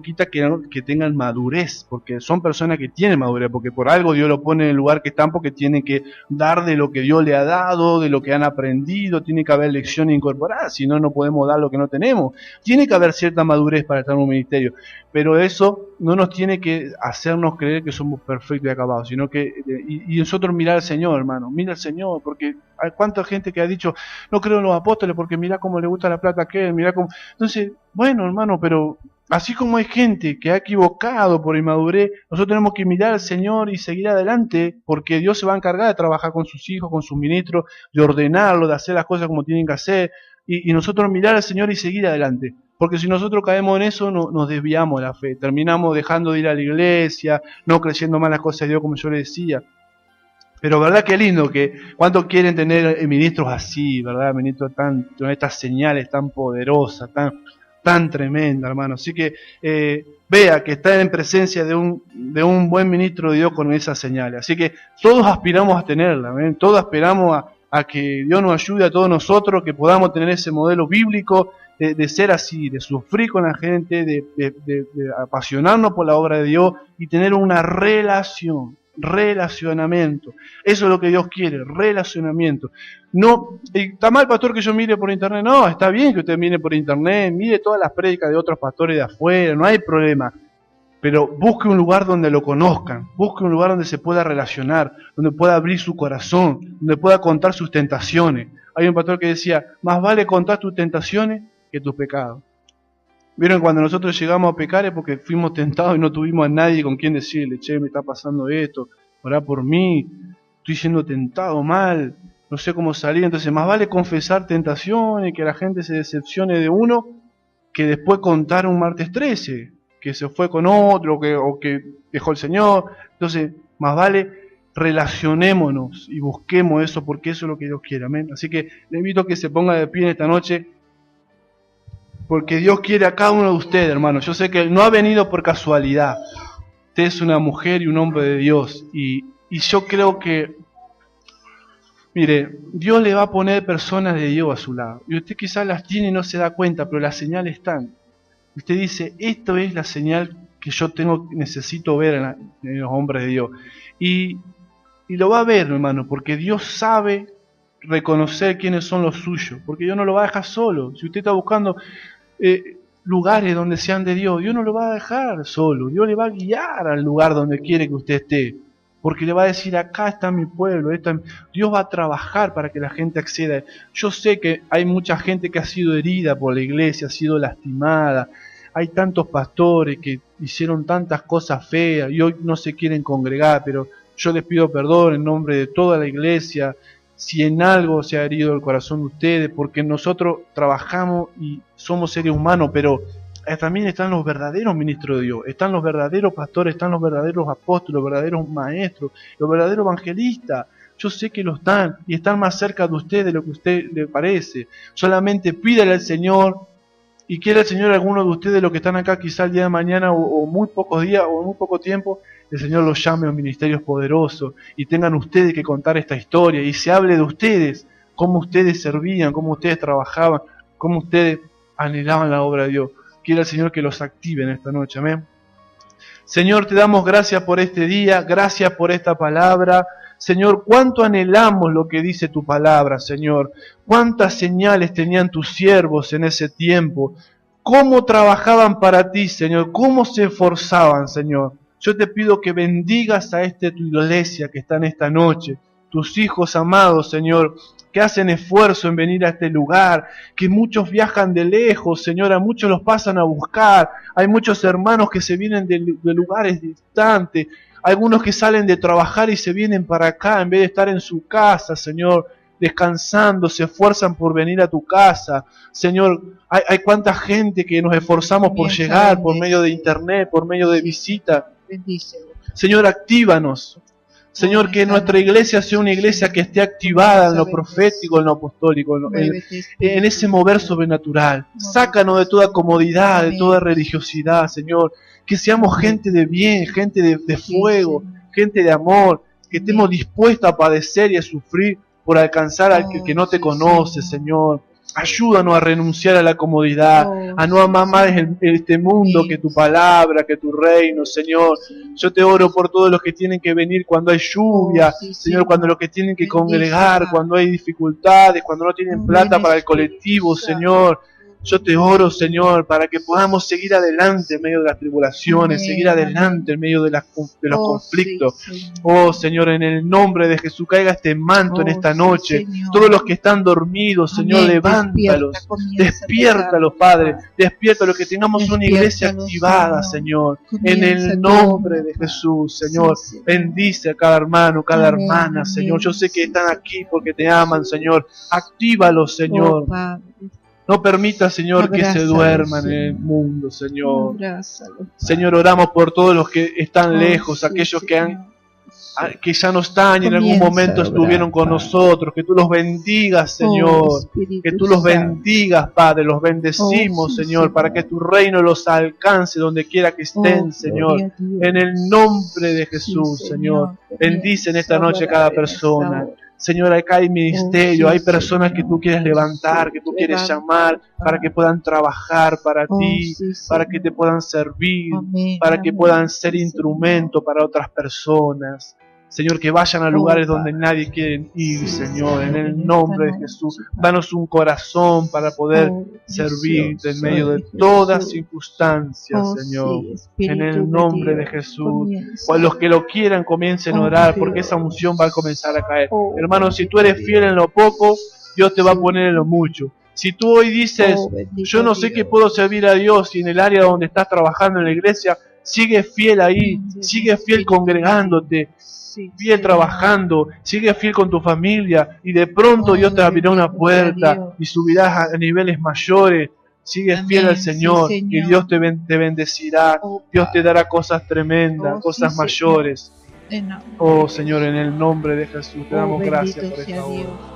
quita que tengan madurez, porque son personas que tienen madurez, porque por algo Dios lo pone en el lugar que están, porque tienen que dar de lo que Dios le ha dado, de lo que han aprendido, tiene que haber lecciones incorporadas, si no, no podemos dar lo que no tenemos. Tiene que haber cierta madurez para estar en un ministerio, pero eso no nos tiene que hacernos creer que somos perfectos y acabados, sino que y nosotros mirar al Señor, hermano, mira al Señor, porque hay cuánta gente que ha dicho, no creo en los apóstoles porque mira cómo le gusta la plata a aquel, mira cómo... Entonces, bueno, hermano, pero así como hay gente que ha equivocado por inmadurez, nosotros tenemos que mirar al Señor y seguir adelante, porque Dios se va a encargar de trabajar con sus hijos, con sus ministros, de ordenarlo, de hacer las cosas como tienen que hacer, y nosotros mirar al Señor y seguir adelante. Porque si nosotros caemos en eso, nos desviamos de la fe, terminamos dejando de ir a la iglesia, no creyendo más las cosas de Dios, como yo le decía. Pero verdad que lindo, que cuántos quieren tener ministros así, verdad, ministros con estas señales tan poderosas, tan tremendas, hermano. Así que vea que está en presencia de un buen ministro de Dios con esas señales. Así que todos aspiramos a tenerla, ¿ven? Todos aspiramos a que Dios nos ayude a todos nosotros, que podamos tener ese modelo bíblico de ser así, de sufrir con la gente, de apasionarnos por la obra de Dios y tener una relacionamiento. Eso es lo que Dios quiere, relacionamiento. No, ¿está mal, pastor, que yo mire por internet? No, está bien que usted mire por internet, mire todas las prédicas de otros pastores de afuera, no hay problema. Pero busque un lugar donde lo conozcan, busque un lugar donde se pueda relacionar, donde pueda abrir su corazón, donde pueda contar sus tentaciones. Hay un pastor que decía, más vale contar tus tentaciones que tus pecados. ¿Vieron? Cuando nosotros llegamos a pecar es porque fuimos tentados y no tuvimos a nadie con quien decirle, che, me está pasando esto, orá por mí, estoy siendo tentado mal, no sé cómo salir. Entonces más vale confesar tentaciones y que la gente se decepcione de uno que después contar un martes 13, que se fue con otro o que dejó el Señor. Entonces más vale relacionémonos y busquemos eso, porque eso es lo que Dios quiere. Amén. Así que le invito a que se ponga de pie en esta noche, porque Dios quiere a cada uno de ustedes, hermano. Yo sé que no ha venido por casualidad. Usted es una mujer y un hombre de Dios. Y yo creo que, mire, Dios le va a poner personas de Dios a su lado. Y usted quizás las tiene y no se da cuenta, pero las señales están. Usted dice, esto es la señal que yo necesito ver en los hombres de Dios. Y lo va a ver, hermano, porque Dios sabe reconocer quiénes son los suyos. Porque Dios no lo va a dejar solo. Si usted está buscando lugares donde sean de Dios, Dios no lo va a dejar solo. Dios le va a guiar al lugar donde quiere que usted esté, porque le va a decir, acá está mi pueblo. Dios va a trabajar para que la gente acceda. Yo sé que hay mucha gente que ha sido herida por la iglesia, ha sido lastimada. Hay tantos pastores que hicieron tantas cosas feas y hoy no se quieren congregar, pero yo les pido perdón en nombre de toda la iglesia si en algo se ha herido el corazón de ustedes, porque nosotros trabajamos y somos seres humanos, pero también están los verdaderos ministros de Dios, están los verdaderos pastores, están los verdaderos apóstoles, los verdaderos maestros, los verdaderos evangelistas. Yo sé que lo están y están más cerca de usted de lo que a usted le parece. Solamente pídale al Señor, y quiera el Señor a alguno de ustedes, los que están acá quizá el día de mañana o muy pocos días o muy poco tiempo, el Señor los llame a los ministerios poderosos y tengan ustedes que contar esta historia y se hable de ustedes, cómo ustedes servían, cómo ustedes trabajaban, cómo ustedes anhelaban la obra de Dios. Quiera el Señor que los active en esta noche, amén. Señor, te damos gracias por este día, gracias por esta palabra. Señor, cuánto anhelamos lo que dice tu palabra, Señor. Cuántas señales tenían tus siervos en ese tiempo. Cómo trabajaban para ti, Señor. Cómo se esforzaban, Señor. Yo te pido que bendigas a tu iglesia que está en esta noche. Tus hijos amados, Señor, que hacen esfuerzo en venir a este lugar, que muchos viajan de lejos, Señor, a muchos los pasan a buscar. Hay muchos hermanos que se vienen de lugares distantes. Algunos que salen de trabajar y se vienen para acá en vez de estar en su casa, Señor, descansando, se esfuerzan por venir a tu casa. Señor, hay cuánta gente que nos esforzamos por llegar por medio de internet, por medio de visita. Señor, actívanos. Señor, que nuestra iglesia sea una iglesia que esté activada en lo profético, en lo apostólico, en ese mover sobrenatural. Sácanos de toda comodidad, de toda religiosidad, Señor. Que seamos gente de bien, gente de fuego, gente de amor. que estemos dispuestos a padecer y a sufrir por alcanzar al que no te conoce, Señor. Ayúdanos a renunciar a la comodidad, a no amar más este mundo que tu palabra, que tu reino, Señor. Yo te oro por todos los que tienen que venir cuando hay lluvia, Señor, cuando los que tienen que congregar, cuando hay dificultades, cuando no tienen plata para el colectivo, Señor. Yo te oro, Señor, para que podamos seguir adelante en medio de las tribulaciones, seguir adelante en medio de los conflictos. Oh, Señor, en el nombre de Jesús, caiga este manto en esta noche. Todos los que están dormidos, Señor, levántalos, despiértalos, Padre, despiértalos, que tengamos una iglesia activada, Señor, en el nombre de Jesús, Señor. Bendice a cada hermano, cada hermana, Señor. Yo sé que están aquí porque te aman, Señor. Actívalos, Señor. No permita, Señor, que se duerman en el mundo, Señor. Señor, oramos por todos los que están lejos, aquellos que ya no están y en algún momento estuvieron con nosotros. Que tú los bendigas, Señor. Que tú los bendigas, Padre. Los bendecimos, Señor, para que tu reino los alcance donde quiera que estén, Señor. En el nombre de Jesús, Señor. Bendice en esta noche a cada persona. Señor, acá hay ministerio, hay personas que tú quieres levantar, que tú quieres llamar para que puedan trabajar para ti, para que te puedan servir, para que puedan ser instrumento para otras personas. Señor, que vayan a lugares donde nadie quiere ir, Señor, en el nombre de Jesús. Danos un corazón para poder servirte en medio de todas circunstancias, Señor, en el nombre de Jesús. O los que lo quieran comiencen a orar, porque esa unción va a comenzar a caer. Hermano, si tú eres fiel en lo poco, Dios te va a poner en lo mucho. Si tú hoy dices, yo no sé qué puedo servir a Dios, y en el área donde estás trabajando en la iglesia, sigue fiel ahí, sigue fiel congregándote, fiel trabajando, sigue fiel con tu familia, y de pronto Dios te abrirá una puerta y subirás a niveles mayores. Sigue fiel al Señor, y Dios te bendecirá. Dios te dará cosas tremendas, cosas mayores. Oh Señor, en el nombre de Jesús te damos gracias por esta obra.